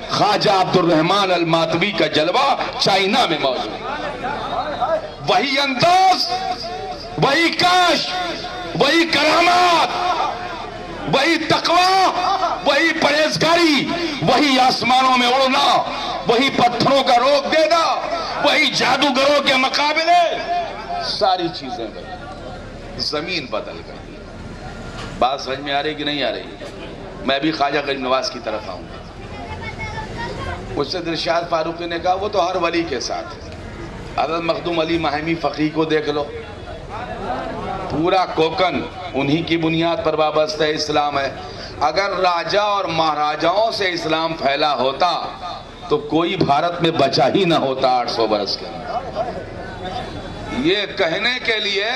خواجہ عبد الرحمن الماتوی کا جلوہ چائنا میں موجود ہے۔ وہی انداز، وہی کاش، وہی کرامات، وہی تقوی، وہی پرہیزگاری، وہی آسمانوں میں اڑنا، وہی پتھروں کا روک دینا، وہی جادوگروں کے مقابلے، ساری چیزیں بدل، زمین بدل گئی۔ بات سمجھ میں آ رہی کہ نہیں آ رہی؟ میں بھی خواجہ غریب نواز کی طرف آؤں گا۔ مجھ سے دلشاد فاروقی نے کہا وہ تو ہر ولی کے ساتھ ہے۔ حضرت مخدوم علی ماہمی فقیہ کو دیکھ لو، پورا کوکن انہی کی بنیاد پر وابستہ اسلام ہے۔ اگر راجہ اور مہاراجاؤں سے اسلام پھیلا ہوتا تو کوئی بھارت میں بچا ہی نہ ہوتا 800 برس کے اندر۔ یہ کہنے کے لیے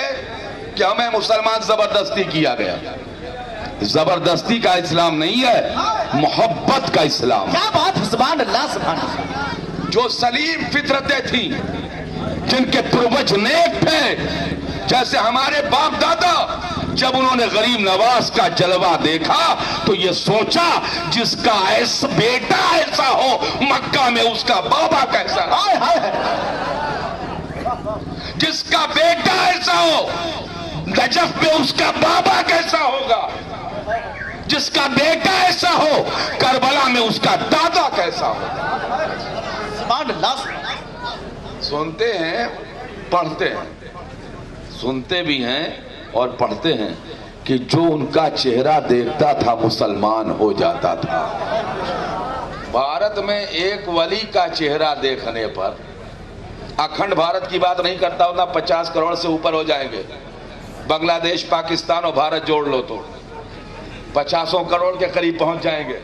کہ ہمیں مسلمان زبردستی کیا گیا، زبردستی کا اسلام نہیں ہے، محبت کا اسلام۔ کیا بات، سبحان اللہ سبحان اللہ۔ جو سلیم فطرتیں تھیں، جن کے پروج نیک تھے، جیسے ہمارے باپ دادا، جب انہوں نے غریب نواز کا جلوہ دیکھا تو یہ سوچا جس کا ایسا بیٹا ایسا ہو مکہ میں اس کا بابا کیسا ہو، جس کا بیٹا ایسا ہو نجف میں اس کا بابا کیسا ہوگا، جس کا بیٹا ایسا ہو کربلا میں اس کا دادا کیسا ہوگا۔ سبحان اللہ۔ سنتے ہیں، پڑھتے ہیں، سنتے بھی ہیں اور پڑھتے ہیں کہ جو ان کا چہرہ دیکھتا تھا مسلمان ہو جاتا تھا۔ بھارت میں ایک ولی کا چہرہ دیکھنے پر، اکھنڈ بھارت کی بات نہیں کرتا ہوں، 50 کروڑ سے اوپر ہو جائیں گے، بنگلہ دیش، پاکستان اور بھارت جوڑ لو تو 50 کروڑ کے قریب پہنچ جائیں گے۔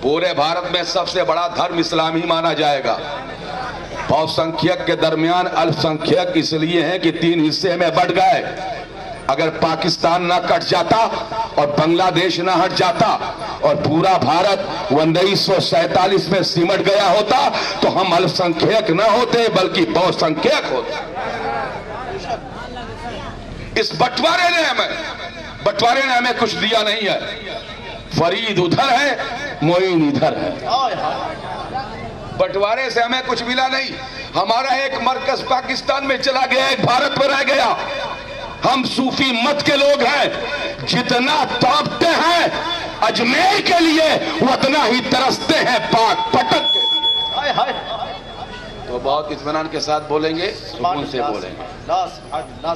پورے بھارت میں سب سے بڑا دھرم اسلام ہی مانا جائے گا۔ بہت سنکھیک کے درمیان الف سنکھیک اس لیے ہیں کہ 3 حصے میں بٹ گئے۔ اگر پاکستان نہ کٹ جاتا اور بنگلہ دیش نہ ہٹ جاتا اور پورا بھارت 1947 میں سمٹ گیا ہوتا تو ہم الف سنکھیک نہ ہوتے بلکہ بہت سنکھیک ہوتے۔ اس بٹوارے نے ہمیں کچھ دیا نہیں ہے۔ فرید ادھر ہے، معین ادھر ہے، بٹوارے سے ہمیں کچھ ملا نہیں۔ ہمارا ایک مرکز پاکستان میں چلا گیا، ایک بھارت میں رہ گیا۔ ہم صوفی مت کے لوگ ہیں، جتنا تڑپتے ہیں اجمیر کے لیے اتنا ہی ترستے ہیں پاک پٹن کے لیے۔ تو بہت اطمینان کے ساتھ بولیں گے، سکون سے بولیں گے.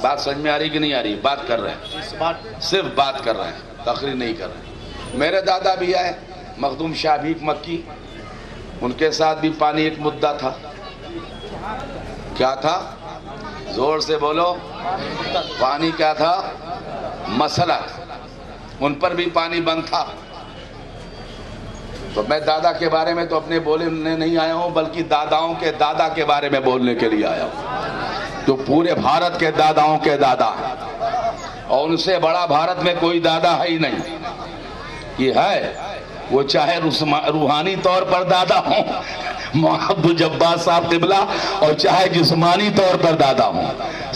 بات سمجھ میں آ رہی کہ نہیں آ رہی؟ بات کر رہے ہیں، صرف بات کر رہے ہیں، تقریر نہیں کر رہے ہیں. میرے دادا بھی آئے مخدوم شاہ بھیک مکی، ان کے ساتھ بھی پانی ایک مدعا تھا. کیا تھا؟ زور سے بولو. پانی کیا تھا؟ مسئلہ. ان پر بھی پانی بند تھا. تو میں دادا کے بارے میں تو اپنے بولنے نہیں آیا ہوں، بلکہ داداؤں کے دادا کے بارے میں بولنے کے لیے آیا ہوں، تو پورے بھارت کے داداؤں کے دادا ہیں، اور ان سے بڑا بھارت میں کوئی دادا ہے ہی نہیں. یہ ہے وہ چاہے روحانی طور پر دادا ہوں عبد الجبار صاحب قبلہ، اور چاہے جسمانی طور پر دادا ہوں.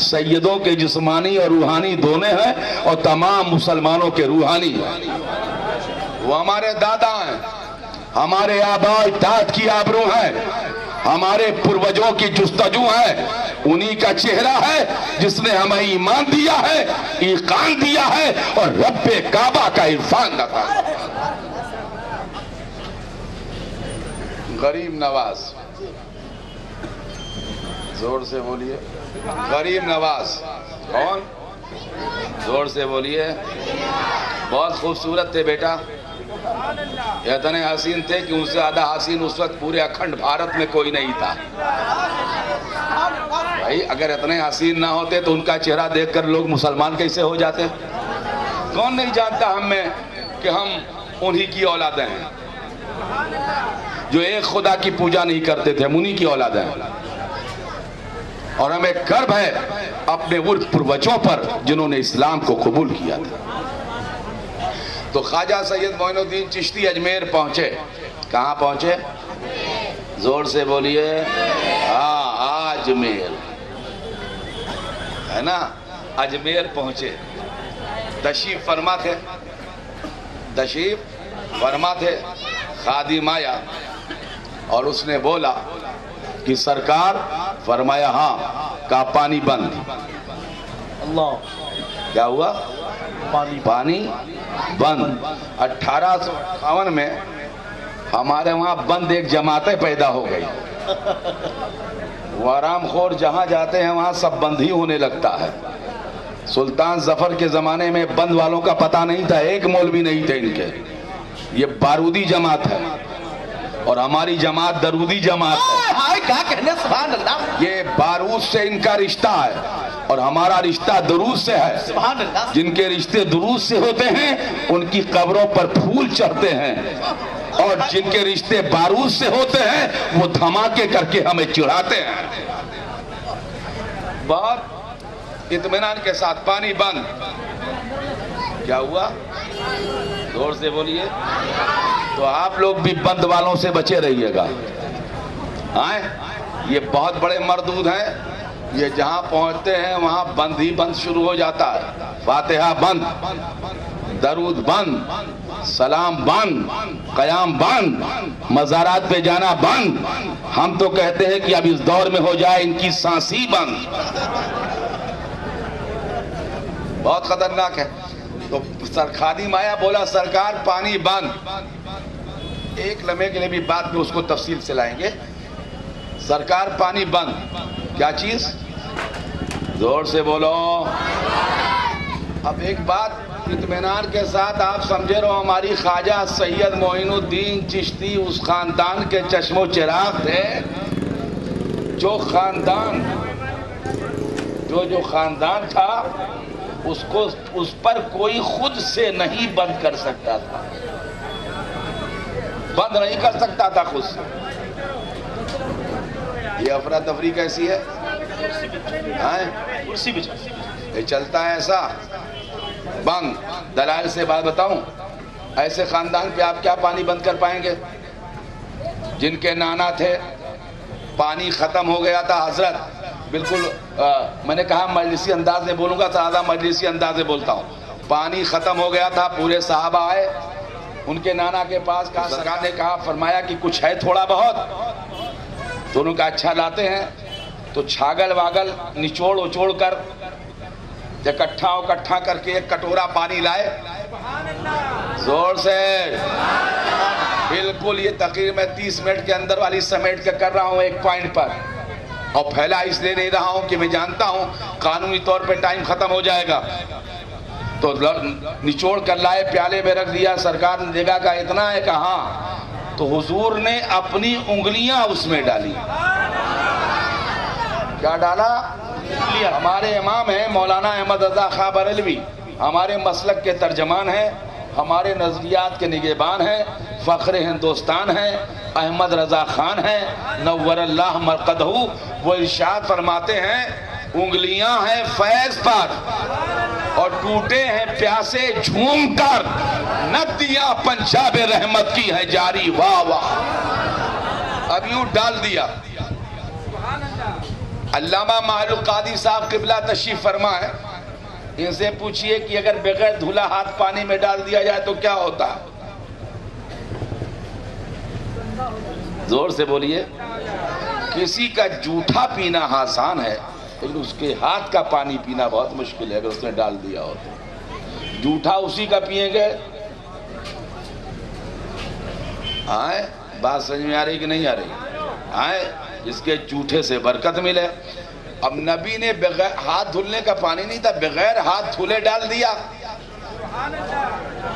سیدوں کے جسمانی اور روحانی دونوں ہیں، اور تمام مسلمانوں کے روحانی ہیں. وہ ہمارے دادا ہیں، ہمارے آباء اجداد کی آبرو ہیں، ہمارے پروجوں کی جستجو ہے. انہی کا چہرہ ہے جس نے ہمیں ایمان دیا ہے، ایقان دیا ہے، اور رب کعبہ کا عرفان رکھا ہے. غریب نواز، زور سے بولیے. غریب نواز کون؟ زور سے بولیے. بہت خوبصورت تھے بیٹا، اتنے حسین تھے کہ ان سے زیادہ حسین اس وقت پورے اکھنڈ بھارت میں کوئی نہیں تھا. بھائی اگر اتنے حسین نہ ہوتے تو ان کا چہرہ دیکھ کر لوگ مسلمان کیسے ہو جاتے؟ کون نہیں جانتا ہم میں کہ ہم انہی کی اولادیں ہیں، جو ایک خدا کی پوجا نہیں کرتے تھے، ہم انہی کی اولادیں ہیں. اور ہمیں گرو ہے اپنے پروجوں پر جنہوں نے اسلام کو قبول کیا تھا. تو خواجہ سید معین الدین چشتی اجمیر پہنچے. کہاں پہنچے؟ زور سے بولیے. ہاں اجمیر ہے نا، اجمیر پہنچے. تشریف فرما تھے. خادم آیا اور اس نے بولا کہ سرکار. فرمایا ہاں. کہا پانی بند. اللہ. کیا ہوا؟ پانی بند. 1858 میں ہمارے وہاں بند ایک جماعتیں پیدا ہو گئی. وہ آرام خور جہاں جاتے ہیں وہاں سب بند ہی ہونے لگتا ہے. سلطان ظفر کے زمانے میں بند والوں کا پتہ نہیں تھا، ایک مولوی نہیں تھے ان کے. یہ بارودی جماعت ہے اور ہماری جماعت درودی جماعت ہے. کیا کہنے، سبحان اللہ. یہ بارود سے ان کا رشتہ ہے اور ہمارا رشتہ درود سے ہے. سبحان اللہ. جن کے رشتے درود سے ہوتے ہیں ان کی قبروں پر پھول چڑھتے ہیں، اور جن کے رشتے بارود سے ہوتے ہیں وہ دھماکے کر کے ہمیں چڑھاتے ہیں. بہت اطمینان کے ساتھ پانی بند. کیا ہوا؟ زور سے بولیے. تو آپ لوگ بھی بند والوں سے بچے رہیے گا. یہ بہت بڑے مردود ہیں، یہ جہاں پہنچتے ہیں وہاں بند ہی بند شروع ہو جاتا ہے. فاتحہ بند، درود بند، سلام بند، قیام بند، مزارات پہ جانا بند. ہم تو کہتے ہیں کہ اب اس دور میں ہو جائے ان کی سانسی بند. بہت خطرناک ہے. تو خادم آیا، بولا سرکار پانی بند. ایک لمحے کے لیے بھی بات میں اس کو تفصیل سے لائیں گے. سرکار پانی بند. کیا چیز؟ زور سے بولو. اب ایک بات اطمینان کے ساتھ آپ سمجھے رہو، ہماری خواجہ سید معین الدین چشتی اس خاندان کے چشم و چراغ تھے جو خاندان تھا اس پر کوئی خود سے نہیں بند کر سکتا تھا. بند نہیں کر سکتا تھا خود سے. یہ افراتفری کیسی ہے؟ یہ چلتا ہے ایسا بند. دلائل سے بات بتاؤں، ایسے خاندان پہ آپ کیا پانی بند کر پائیں گے؟ جن کے نانا تھے پانی ختم ہو گیا تھا. حضرت بالکل میں نے کہا مجلسی انداز میں بولوں گا، زیادہ مجلسی انداز میں بولتا ہوں. پانی ختم ہو گیا تھا، پورے صحابہ آئے ان کے نانا کے پاس. کہا سرکار نے کہا، فرمایا کہ کچھ ہے تھوڑا بہت. دونوں کا اچھا لاتے ہیں. تو چھاگل واگل نچوڑ اچوڑ کر اکٹھا کر کے ایک کٹورا پانی لائے. زور سے بالکل. یہ تقریر میں 30 منٹ کے اندر والی سمیٹ کے کر رہا ہوں ایک پوائنٹ پر. اور پھیلا اس لیے نہیں رہا ہوں کہ میں جانتا ہوں قانونی طور پہ ٹائم ختم ہو جائے گا، تو نچوڑ کر لائے پیالے میں رکھ دیا. سرکار نے دیکھا کہ اتنا ہے کہ ہاں، تو حضور نے اپنی انگلیاں اس میں ڈالی. کیا ڈالا؟ ہمارے امام ہیں مولانا احمد رضا خاں بریلوی، ہمارے مسلک کے ترجمان ہیں، ہمارے نظریات کے نگہبان ہیں، فخر ہندوستان ہیں، احمد رضا خان ہیں نور اللہ مرقدہ. وہ ارشاد فرماتے ہیں انگلیاں ہیں فیض پر اور ٹوٹے ہیں پیاسے جھوم کر، ندیاں پنجاب رحمت کی ہے جاری. واہ واہ. اب یوں ڈال دیا. علامہ محل القادی صاحب قبلہ تشریف فرما ہے، ان سے پوچھئے کہ اگر بغیر دھلا ہاتھ پانی میں ڈال دیا جائے تو کیا ہوتا؟ زور سے بولیے. کسی کا جھوٹا پینا آسان ہے لیکن اس کے ہاتھ کا پانی پینا بہت مشکل ہے اگر اس نے ڈال دیا ہو تو. جھوٹا اسی کا پیئیں گے. آئے بات سمجھ میں آ رہی کہ نہیں آ رہی؟ آئے جس کے جھوٹے سے برکت ملے. اب نبی نے بغیر ہاتھ دھلنے کا پانی نہیں تھا، بغیر ہاتھ دھلے ڈال دیا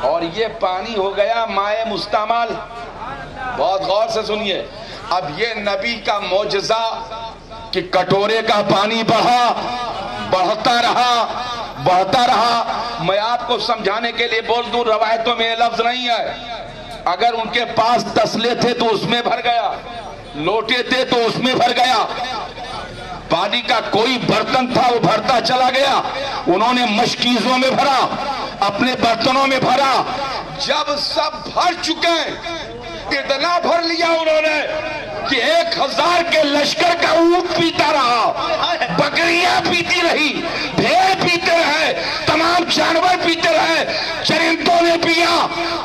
اور یہ پانی ہو گیا مائع مستعمل. بہت غور سے سنیے. اب یہ نبی کا معجزہ کہ کٹورے کا پانی بڑھتا رہا. میں آپ کو سمجھانے کے لیے بول دوں، روایتوں میں یہ لفظ نہیں ہے. اگر ان کے پاس تسلے تھے تو اس میں بھر گیا، لوٹے تھے تو اس میں بھر گیا، پانی کا کوئی برتن تھا وہ بھرتا چلا گیا. انہوں نے مشکیزوں میں بھرا، اپنے برتنوں میں بھرا. جب سب بھر چکے اتنا بھر لیا انہوں نے کہ 1000 کے لشکر کا اونٹ پیتا رہا، بکریاں پیتی رہی، بھیڑ پیتے رہے، تمام جانور پیتے رہے، چرندوں نے پیا،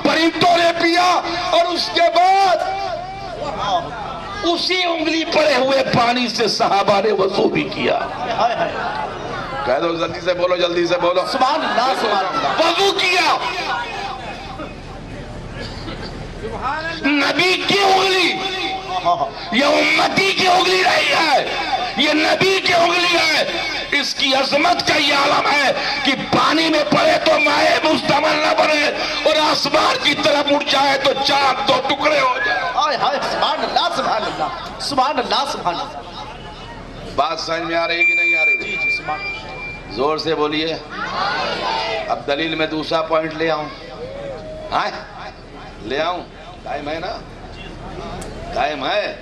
پرندوں نے پیا. اور اس کے بعد اسی انگلی پڑے ہوئے پانی سے صحابہ نے وضو بھی کیا. کہہ دو جلدی سے بولو، جلدی سے بولو. سبحان اللہ سبحان اللہ. وضو کیا. نبی کی انگلی، یہ امتی کی انگلی رہی ہے، یہ نبی کی انگلی ہے. اس کی عظمت کا یہ عالم ہے کہ پانی میں پڑے تو مائع مستعمل نہ بنے اور آسمان کی طرف اٹھ جائے تو چاند 2 ٹکڑے ہو جائے. سبحان اللہ سبحان اللہ سبحان اللہ سبحان اللہ. بات سمجھ میں آ رہی کہ نہیں آ رہی؟ زور سے بولیے. اب دلیل میں دوسرا پوائنٹ لے آؤں. لے آؤں؟ ٹائم ہے نا؟ ٹائم ہے.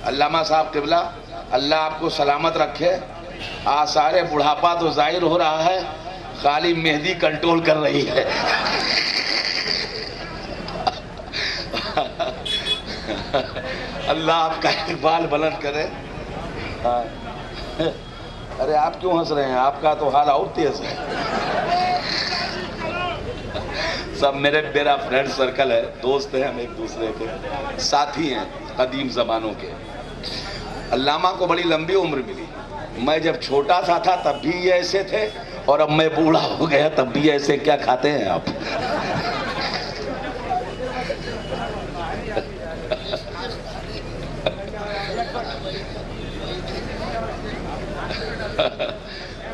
علامہ صاحب قبلہ اللہ آپ کو سلامت رکھے. آثار بڑھاپا تو ظاہر ہو رہا ہے، خالی مہندی کنٹرول کر رہی ہے. اللہ آپ کا اقبال بلند کرے. ارے آپ کیوں ہنس رہے ہیں؟ آپ کا تو حال اور تیز ہے. سب میرا فرینڈ سرکل ہے، دوست ہیں، ہم ایک دوسرے کے ساتھی ہیں قدیم زمانوں کے. علامہ کو بڑی لمبی عمر ملی. میں جب چھوٹا سا تھا تب بھی یہ ایسے تھے اور اب میں بوڑھا ہو گیا تب بھی ایسے. کیا کھاتے ہیں آپ؟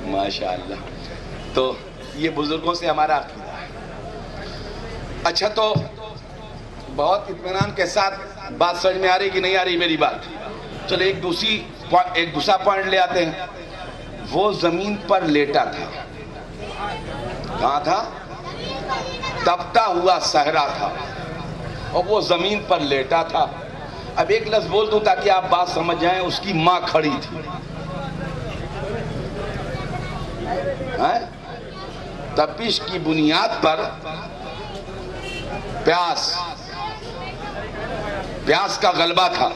ماشاءاللہ. تو یہ بزرگوں سے ہمارا عقیدہ ہے. اچھا تو بہت اطمینان کے ساتھ بات سمجھ میں آ رہی کہ نہیں آ رہی میری بات؟ چلے ایک دوسرا پوائنٹ لے آتے ہیں. وہ زمین پر لیٹا تھا. کہاں تھا؟ تپتا ہوا صحرا تھا اور وہ زمین پر لیٹا تھا. اب ایک لفظ بول دوں تاکہ آپ بات سمجھ جائیں. اس کی ماں کھڑی تھی. تپش کی بنیاد پر پیاس کا غلبہ تھا.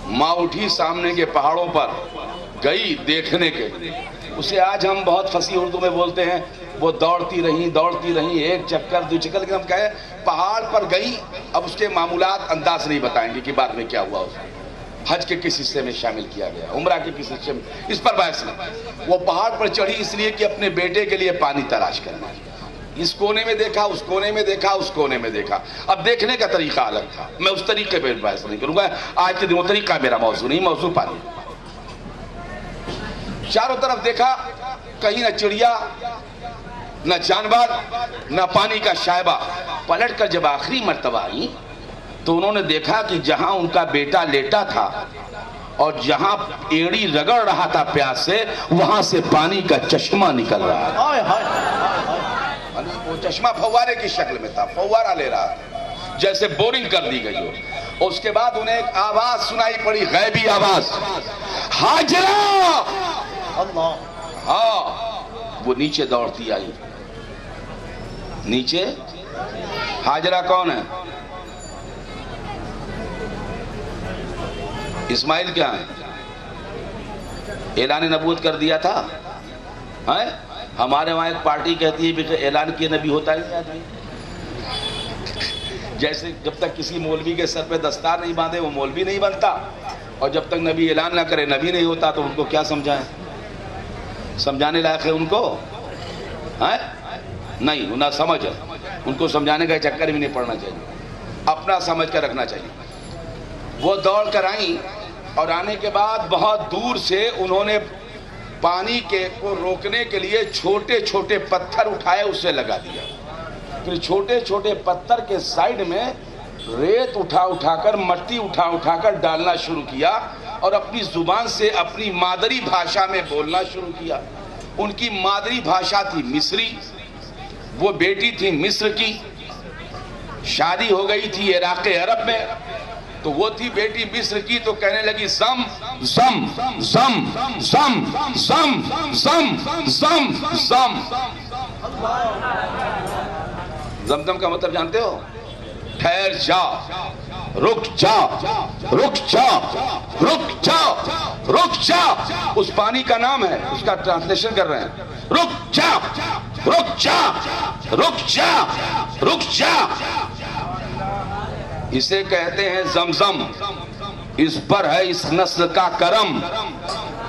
ماں اٹھی سامنے کے پہاڑوں پر گئی دیکھنے کے. اسے آج ہم بہت فصیح اردو میں بولتے ہیں وہ دوڑتی رہیں 1 چکر 2 چکر. لیکن ہم کہیں پہاڑ پر گئی. اب اس کے معمولات انداز نہیں بتائیں گے کہ بعد میں کیا ہوا. اسے حج کے کس حصے میں شامل کیا گیا، عمرہ کے کس حصے میں، اس پر بحث نہیں. وہ پہاڑ پر چڑھی اس لیے کہ اپنے بیٹے کے لیے پانی تلاش کرنا. اس کونے میں دیکھا، اس کونے میں دیکھا، اس کونے میں دیکھا. اب دیکھنے کا طریقہ الگ تھا. میں اس طریقے پہ بحث نہیں کروں گا، آج کے دن وہ طریقہ میرا موضوع نہیں، موضوع پانی. چاروں طرف دیکھا، کہیں نہ چڑیا، نہ جانور، نہ پانی کا شائبہ. پلٹ کر جب آخری مرتبہ آئی تو انہوں نے دیکھا کہ جہاں ان کا بیٹا لیٹا تھا اور جہاں ایڑی رگڑ رہا تھا پیاس سے، وہاں سے پانی کا چشمہ نکل رہا ہے. وہ چشمہ فوارے کی شکل میں تھا، فوارہ لے رہا تھا جیسے بورنگ کر دی گئی ہو. اس کے بعد انہیں ایک آواز سنائی پڑی، غیبی آواز، ہاجرہ. ہاں، وہ نیچے دوڑتی آئی. نیچے ہاجرہ کون ہے؟ اسماعیل کیا ہے؟ اعلان نبوت کر دیا تھا. ہمارے وہاں ایک پارٹی کہتی ہے کہ اعلان کیے نبی ہوتا ہی نہیں آدمی. جیسے جب تک کسی مولوی کے سر پہ دستار نہیں باندھے وہ مولوی نہیں بنتا، اور جب تک نبی اعلان نہ کرے نبی نہیں ہوتا. تو ان کو کیا سمجھائیں؟ سمجھانے لائق ہے ان کو؟ نہیں، نہ سمجھ ہے. ان کو سمجھانے کا چکر بھی نہیں پڑنا چاہیے، اپنا سمجھ کر رکھنا چاہیے. وہ دوڑ کر آئیں اور آنے کے بعد بہت دور سے انہوں نے پانی کو روکنے کے لیے چھوٹے چھوٹے پتھر اٹھائے، اسے لگا دیا. پھر چھوٹے چھوٹے پتھر کے سائیڈ میں ریت اٹھا کر، مٹی اٹھا کر ڈالنا شروع کیا اور اپنی زبان سے اپنی مادری بھاشا میں بولنا شروع کیا. ان کی مادری بھاشا تھی مصری. وہ بیٹی تھی مصر کی، شادی ہو گئی تھی عراق عرب میں. تو وہ تھی بیٹی مصر کی، تو کہنے لگی زم زم زم زم زم زم زم زم. زمزم کا مطلب جانتے ہو؟ ٹھہر جا، رک جا، رک جا، رک جا، رک جا. اس پانی کا نام ہے، اس کا ٹرانسلیشن کر رہے ہیں. رک جا، رک جا، رک جا، رک جا. اسے کہتے ہیں زمزم. اس پر ہے اس نسل کا کرم.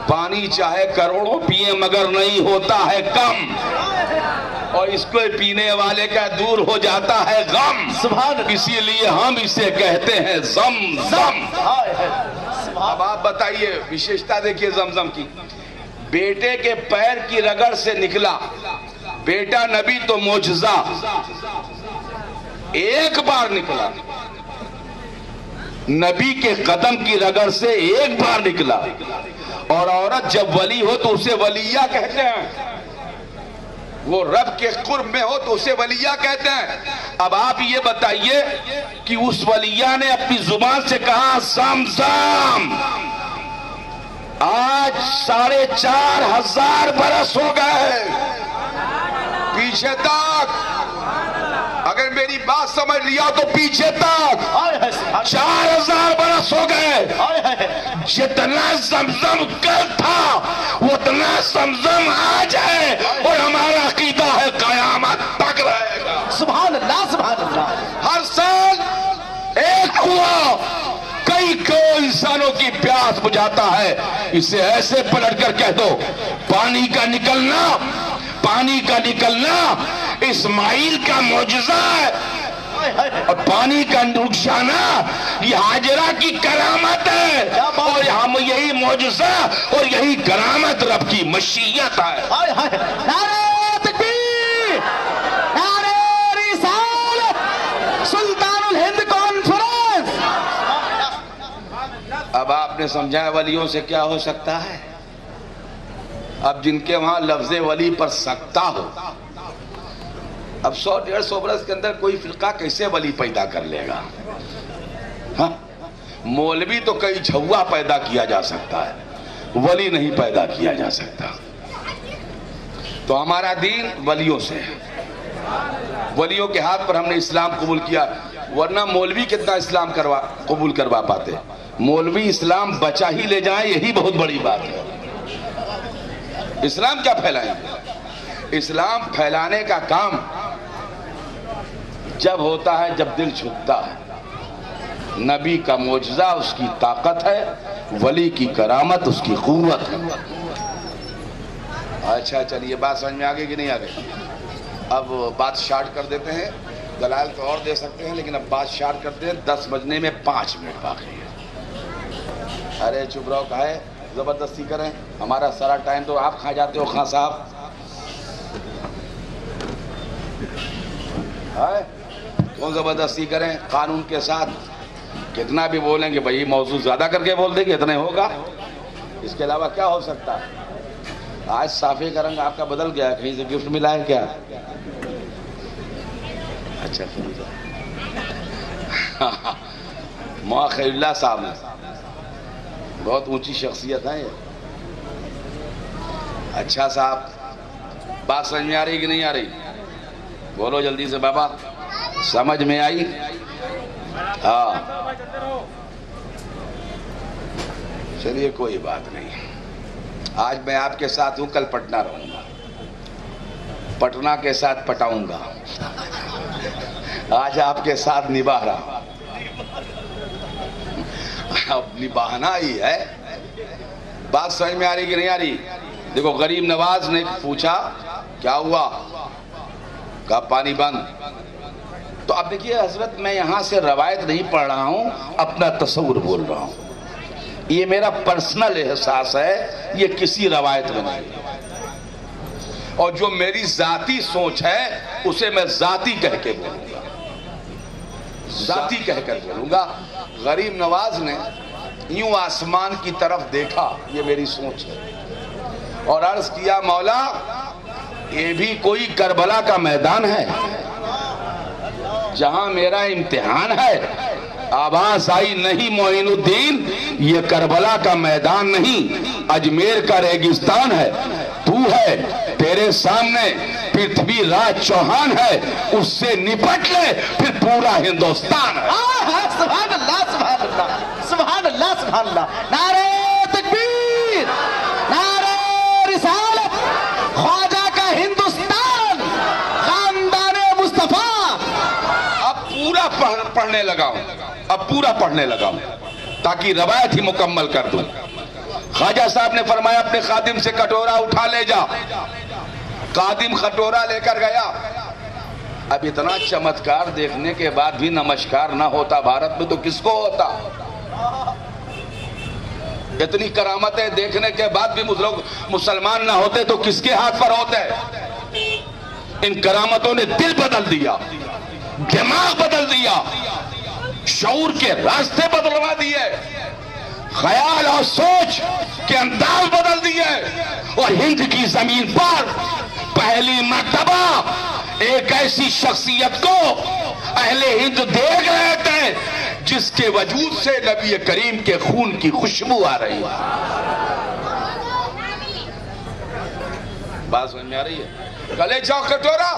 پانی چاہے کروڑوں پیے مگر نہیں ہوتا ہے کم، اور اس کو پینے والے کا دور ہو جاتا ہے غم. اسی لیے ہم اسے کہتے ہیں زمزم. اب آپ بتائیے وشیشتا دیکھیے زمزم کی. بیٹے کے پیر کی رگڑ سے نکلا. بیٹا نبی تو معجزہ، ایک بار نکلا. نبی کے قدم کی رگڑ سے ایک بار نکلا. اور عورت جب ولی ہو تو اسے ولیہ کہتے ہیں. وہ رب کے قرب میں ہو تو اسے ولیہ کہتے ہیں. اب آپ یہ بتائیے کہ اس ولیہ نے اپنی زبان سے کہا زمزم. آج 4,500 برس ہو گئے پیچھے تک. اگر میری بات سمجھ لیا تو پیچھے تک 4,000 برس ہو گئے. جتنا زمزم کل تھا اتنا زمزم آج ہے، اور ہمارا عقیدہ ہے قیامت تک رہے گا. سبحان اللہ، سبحان اللہ. ہر سال ایک کنواں کئی انسانوں کی پیاس بجھاتا ہے. اسے ایسے پلٹ کر کہہ دو، پانی کا نکلنا، پانی کا نکلنا اسماعیل کا معجزہ ہے، اور پانی کا رک جانا یہ ہاجرہ کی کرامت ہے. اور ہم یہی معجزہ اور یہی کرامت رب کی مشیت ہے. نعرہ تکبیر، نعرہ رسالت، سلطان الہند کانفرنس. اب آپ نے سمجھا ولیوں سے کیا ہو سکتا ہے. اب جن کے وہاں لفظ ولی پر سکتا ہو، اب 100-150 برس کے اندر کوئی فرقہ کیسے ولی پیدا کر لے گا؟ ہاں، مولوی تو کئی جھوا پیدا کیا جا سکتا ہے، ولی نہیں پیدا کیا جا سکتا. تو ہمارا دین ولیوں سے ہے. ولیوں کے ہاتھ پر ہم نے اسلام قبول کیا، ورنہ مولوی کتنا اسلام قبول کروا پاتے. مولوی اسلام بچا ہی لے جائیں یہی بہت بڑی بات ہے. اسلام کیا پھیلائیں گے؟ اسلام پھیلانے کا کام جب ہوتا ہے جب دل جھکتا ہے. نبی کا معجزہ اس کی طاقت ہے، ولی کی کرامت اس کی قوت ہے. اچھا چلیے بات سمجھ میں آگے کہ نہیں آگے؟ اب بات شارٹ کر دیتے ہیں، دلائل تو اور دے سکتے ہیں لیکن اب بات شارٹ کرتے ہیں، 10 بجنے میں 5 منٹ باقی ہے۔ ارے چپ رہو، کہے زبردستی کریں، ہمارا سارا ٹائم تو آپ کھا جاتے ہو خان صاحب۔ کون زبردستی کریں؟ قانون کے ساتھ کتنا بھی بولیں گے بھائی موضوع زیادہ کر کے بول دیں گے اتنے ہوگا، اس کے علاوہ کیا ہو سکتا ہے؟ آج صافے کا رنگ آپ کا بدل گیا ہے، کہیں سے گفٹ ملا ہے کیا؟ اچھا مولا خیر اللہ صاحب ہیں، بہت اونچی شخصیت ہے یہ۔ اچھا صاحب، بات سمجھ میں آ رہی کہ نہیں آ رہی؟ بولو جلدی سے بابا، سمجھ میں آئی؟ ہاں چلیے کوئی بات نہیں، آج میں آپ کے ساتھ ہوں، کل پٹنہ رہوں گا، پٹنہ کے ساتھ پٹاؤں گا، آج آپ کے ساتھ نباہ رہا ہوں۔ اب نباہنا ہی ہے، بات سمجھ میں آ رہی کہ نہیں آ رہی؟ دیکھو غریب نواز نے پوچھا کیا ہوا، کہا پانی بند۔ تو اب دیکھیے حضرت، میں یہاں سے روایت نہیں پڑھ رہا ہوں، اپنا تصور بول رہا ہوں، یہ میرا پرسنل احساس ہے، یہ کسی روایت میں نہیں، اور جو میری ذاتی سوچ ہے اسے میں ذاتی کہہ کے بولوں گا، ذاتی کہہ کر بولوں گا۔ غریب نواز نے یوں آسمان کی طرف دیکھا، یہ میری سوچ ہے، اور عرض کیا مولا یہ بھی کوئی کربلا کا میدان ہے جہاں میرا امتحان ہے؟ آواز آئی نہیں معین الدین، یہ کربلا کا میدان نہیں، اجمیر کا ریگستان ہے، تو ہے، تیرے سامنے پرتھوی راج چوہان ہے، اس سے نپٹ لے پھر پورا ہندوستان ہے۔ سبحان اللہ سبحان اللہ سبحان اللہ سبحان اللہ، نعرہ تکبیر، نعرہ رسالت، خواجہ کا ہندوستان، خاندان مصطفیٰ۔ اب پورا پڑھنے لگا ہوں، اب پورا پڑھنے لگا ہوں تاکہ روایت ہی مکمل کر دوں۔ خواجہ صاحب نے فرمایا اپنے خادم سے کٹورا اٹھا لے جا، خادم کٹورا لے کر گیا۔ اب اتنا چمتکار دیکھنے کے بعد بھی نمسکار نہ ہوتا بھارت میں تو کس کو ہوتا؟ اتنی کرامتیں دیکھنے کے بعد بھی لوگ مسلمان نہ ہوتے تو کس کے ہاتھ پر ہوتے؟ ان کرامتوں نے دل بدل دیا، دماغ بدل دیا، شعور کے راستے بدلوا دیے، خیال اور سوچ کے انداز بدل دیے، اور ہند کی زمین پر پہلی مرتبہ ایک ایسی شخصیت کو اہل ہند دیکھ رہے تھے جس کے وجود سے نبی کریم کے خون کی خوشبو آ رہی ہے۔ بات سمجھ میں آ رہی ہے؟ کلے جاؤ کٹورا،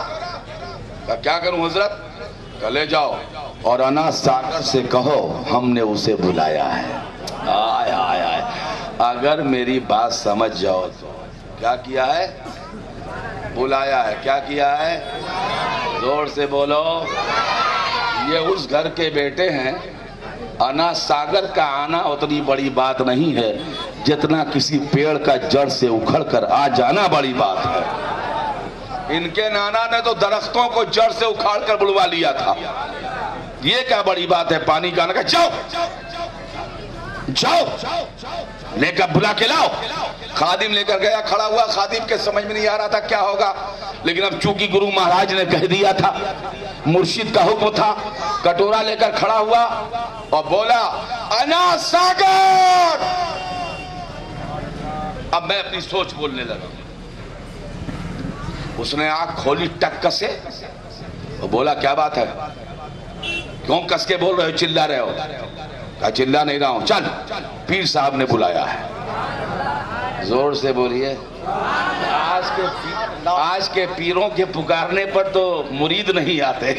کیا کروں حضرت؟ کلے جاؤ اور انا ساگر سے کہو ہم نے اسے بلایا ہے۔ آئے آئے آئے، اگر میری بات سمجھ جاؤ تو کیا کیا ہے؟ بلایا ہے۔ کیا کیا ہے؟ زور سے بولو۔ یہ اس گھر کے بیٹے ہیں، انا ساگر کا آنا اتنی بڑی بات نہیں ہے جتنا کسی پیڑ کا جڑ سے اکھڑ کر آ جانا بڑی بات ہے۔ ان کے نانا نے تو درختوں کو جڑ سے اکھاڑ کر بلوا لیا تھا، یہ کیا بڑی بات ہے؟ پانی کا آنا کا جاؤ جاؤ لے کر بلا کے لاؤ۔ خادم لے کر گیا، کھڑا ہوا، خادم کے سمجھ میں نہیں آ رہا تھا کیا ہوگا، لیکن اب چونکہ گرو مہاراج نے کہہ دیا تھا، مرشد کا حکم تھا، کٹورا لے کر کھڑا ہوا اور بولا انا ساگر۔ اب میں اپنی سوچ بولنے لگا۔ اس نے آنکھ کھولی ٹک سے اور بولا کیا بات ہے؟ کیوں کس کے بول رہے ہو، چلا رہے ہو؟ کہا چلا نہیں رہا ہوں، چل پیر صاحب نے بلایا ہے۔ زور سے بولیے۔ آج کے پیروں کے پکارنے پر تو مرید نہیں آتے،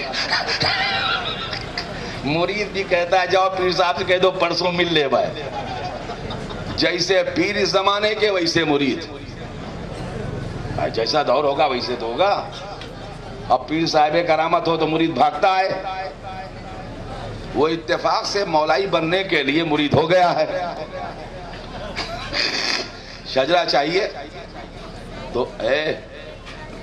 مرید بھی کہتا ہے جاؤ پیر صاحب سے کہہ دو پرسوں مل لے بھائی۔ جیسے پیر اس زمانے کے ویسے مرید، جیسا دور ہوگا ویسے تو ہوگا۔ اب پیر صاحب کرامت ہو تو مرید بھاگتا ہے، وہ اتفاق سے مولائی بننے کے لیے مرید ہو گیا ہے۔ شجرہ چاہیے تو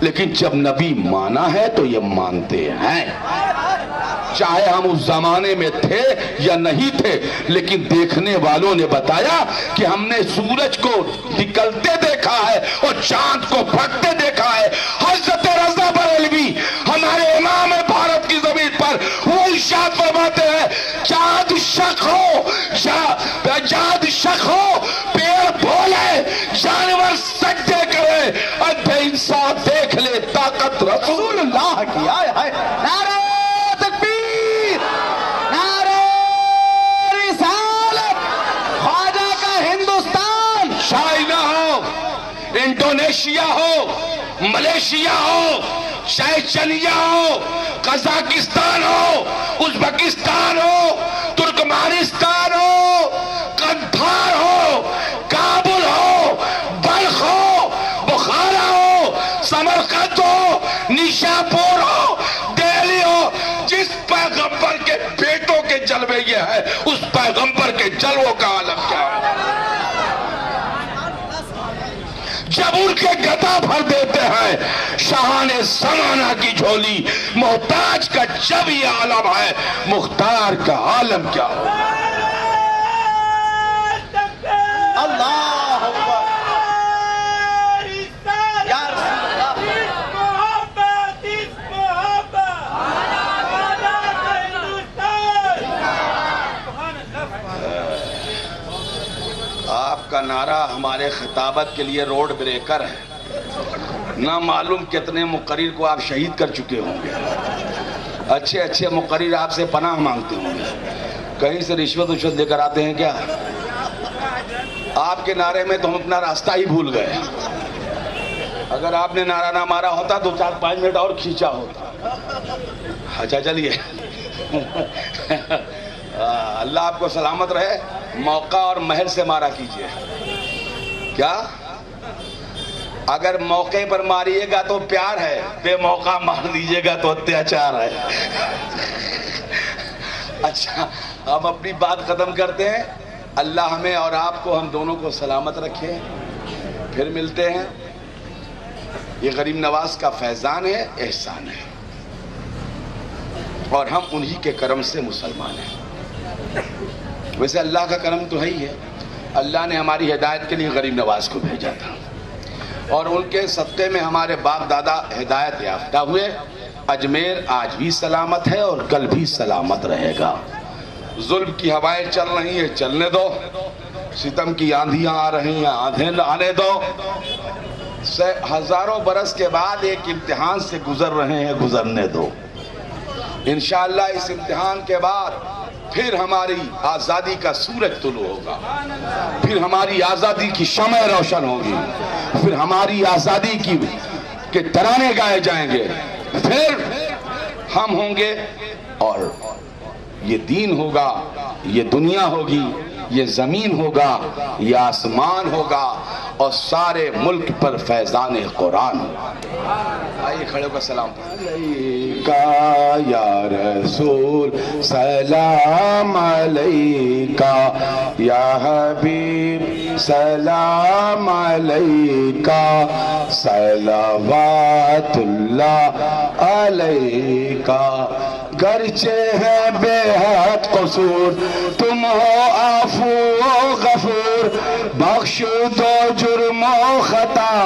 لیکن جب نبی مانا ہے تو یہ مانتے ہیں، چاہے ہم اس زمانے میں تھے یا نہیں تھے، لیکن دیکھنے والوں نے بتایا کہ ہم نے سورج کو نکلتے دیکھا ہے اور چاند کو پھٹتے دیکھا ہے۔ حضرت رضا بریلوی ہمارے امام بھارت کی زمین پر وہ ارشاد فرماتے ہیں، چاند شق ہو، پیڑ بولے، جانور سجدے کرے، ادھے انسان دیکھ لے، طاقت رسول اللہ کی آئے ہے۔ نعرہ تکبیر، نعرہ رسالت، خواجہ کا ہندوستان، چائنا ہو، انڈونیشیا ہو، ملیشیا ہو، چیچنیا ہو، قزاقستان ہو، ازبکستان ہو، ترکمانستان ہو، قندھار ہو، کابل ہو، بلخ ہو، بخارا ہو، سمرقند ہو، نیشاپور ہو، دہلی ہو، جس پیغمبر کے بیٹوں کے جلوے یہ ہے، اس پیغمبر کے جلووں کا عالم کیا ہے؟ جب ان کے گدا بھر دیتے ہیں شاہان زمانہ کی جھولی، محتاج کا جب یہ عالم ہے، مختار کا عالم کیا ہو؟ اللہ اکبر، یا رسول اللہ۔ آپ کا نعرہ ہمارے خطابت کے لیے روڈ بریکر ہے، نہ معلوم کتنے مقرر کو آپ شہید کر چکے ہوں گے، اچھے اچھے مقرر آپ سے پناہ مانگتے ہوں گے، کہیں سے رشوت لے کر آتے ہیں کیا؟ آپ کے نعرے میں تو ہم اپنا راستہ ہی بھول گئے، اگر آپ نے نعرہ نہ مارا ہوتا تو 4-5 منٹ اور کھینچا ہوتا۔ اچھا چلیے، اللہ آپ کو سلامت رہے، موقع اور محل سے مارا کیجئے۔ کیا؟ اگر موقع پر ماریے گا تو پیار ہے، بے موقع مار دیجئے گا تو اتیاچار ہے۔ اچھا، ہم اپنی بات ختم کرتے ہیں، اللہ ہمیں اور آپ کو، ہم دونوں کو سلامت رکھے، پھر ملتے ہیں۔ یہ غریب نواز کا فیضان ہے، احسان ہے، اور ہم انہی کے کرم سے مسلمان ہیں۔ ویسے اللہ کا کرم تو ہے ہی ہے، اللہ نے ہماری ہدایت کے لیے غریب نواز کو بھیجا تھا، اور ان کے صدقے میں ہمارے باپ دادا ہدایت یافتہ ہوئے۔ اجمیر آج بھی سلامت ہے اور کل بھی سلامت رہے گا۔ ظلم کی ہوائیں چل رہی ہیں، چلنے دو، ستم کی آندھیاں آ رہی ہیں، آندھیں آنے دو، ہزاروں برس کے بعد ایک امتحان سے گزر رہے ہیں، گزرنے دو۔ انشاءاللہ اس امتحان کے بعد پھر ہماری آزادی کا سورج طلوع ہوگا، پھر ہماری آزادی کی شمع روشن ہوگی، پھر ہماری آزادی کے ترانے گائے جائیں گے، پھر ہم ہوں گے، اور یہ دین ہوگا، یہ دنیا ہوگی، یہ زمین ہوگا، یہ آسمان ہوگا، اور سارے ملک پر فیضان قرآن ہوگا۔ آئیے کھڑے ہو کر سلام علیکہ یا رسول، سلام علیکہ یا حبیب، سلام علیکہ، صلوات اللہ علیکہ۔ گرچہ ہے بے حد قصور، تم ہو عفو و غفور، بخش دو جرم و خطا،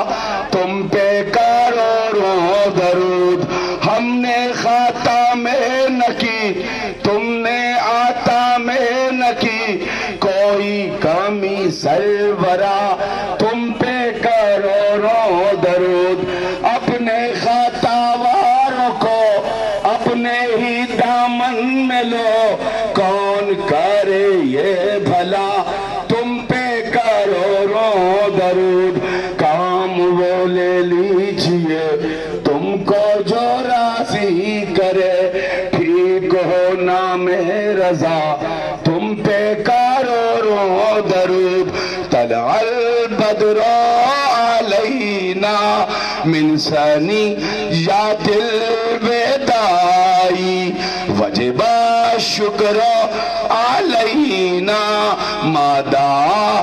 تم پہ کروڑوں درود۔ ہم نے خطا میں نہ کی، تم نے عطا میں نہ کی، کوئی کمی سرورا، تم پہ کروڑوں درود۔ اپنے خطا واروں کو اپنے ہی دامن میں لو، کون کرے یہ بھلا، تم پہ کروڑوں درود۔ کام وہ لے لیجئے تم کو جو راضی کرے، ٹھیک ہو نام رضا، تم پہ کروڑوں درود۔ طلع البدر علینا من ثنیات الوداع، وجب الشکر علینا ما دعا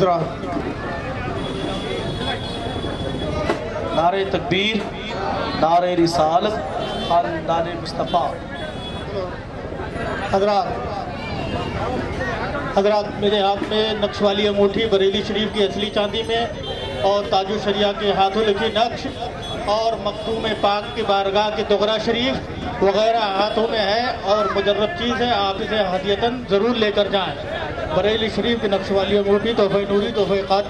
حضرات نعرہ تکبیر، نعرہ رسالت، خاندان مصطفیٰ۔ حضرات میرے ہاتھ میں نقش والی انگوٹھی بریلی شریف کی اصلی چاندی میں اور تاج الشریعہ کے ہاتھوں لکھی نقش اور مختوم پاک کی بارگاہ کی دغرہ شریف وغیرہ ہاتھوں میں ہے اور مجرب چیز ہے، آپ اسے ہدیتاً ضرور لے کر جائیں۔ بریلی شریف کی نقش والی انگوٹھی تحفہ نوری، تحفہ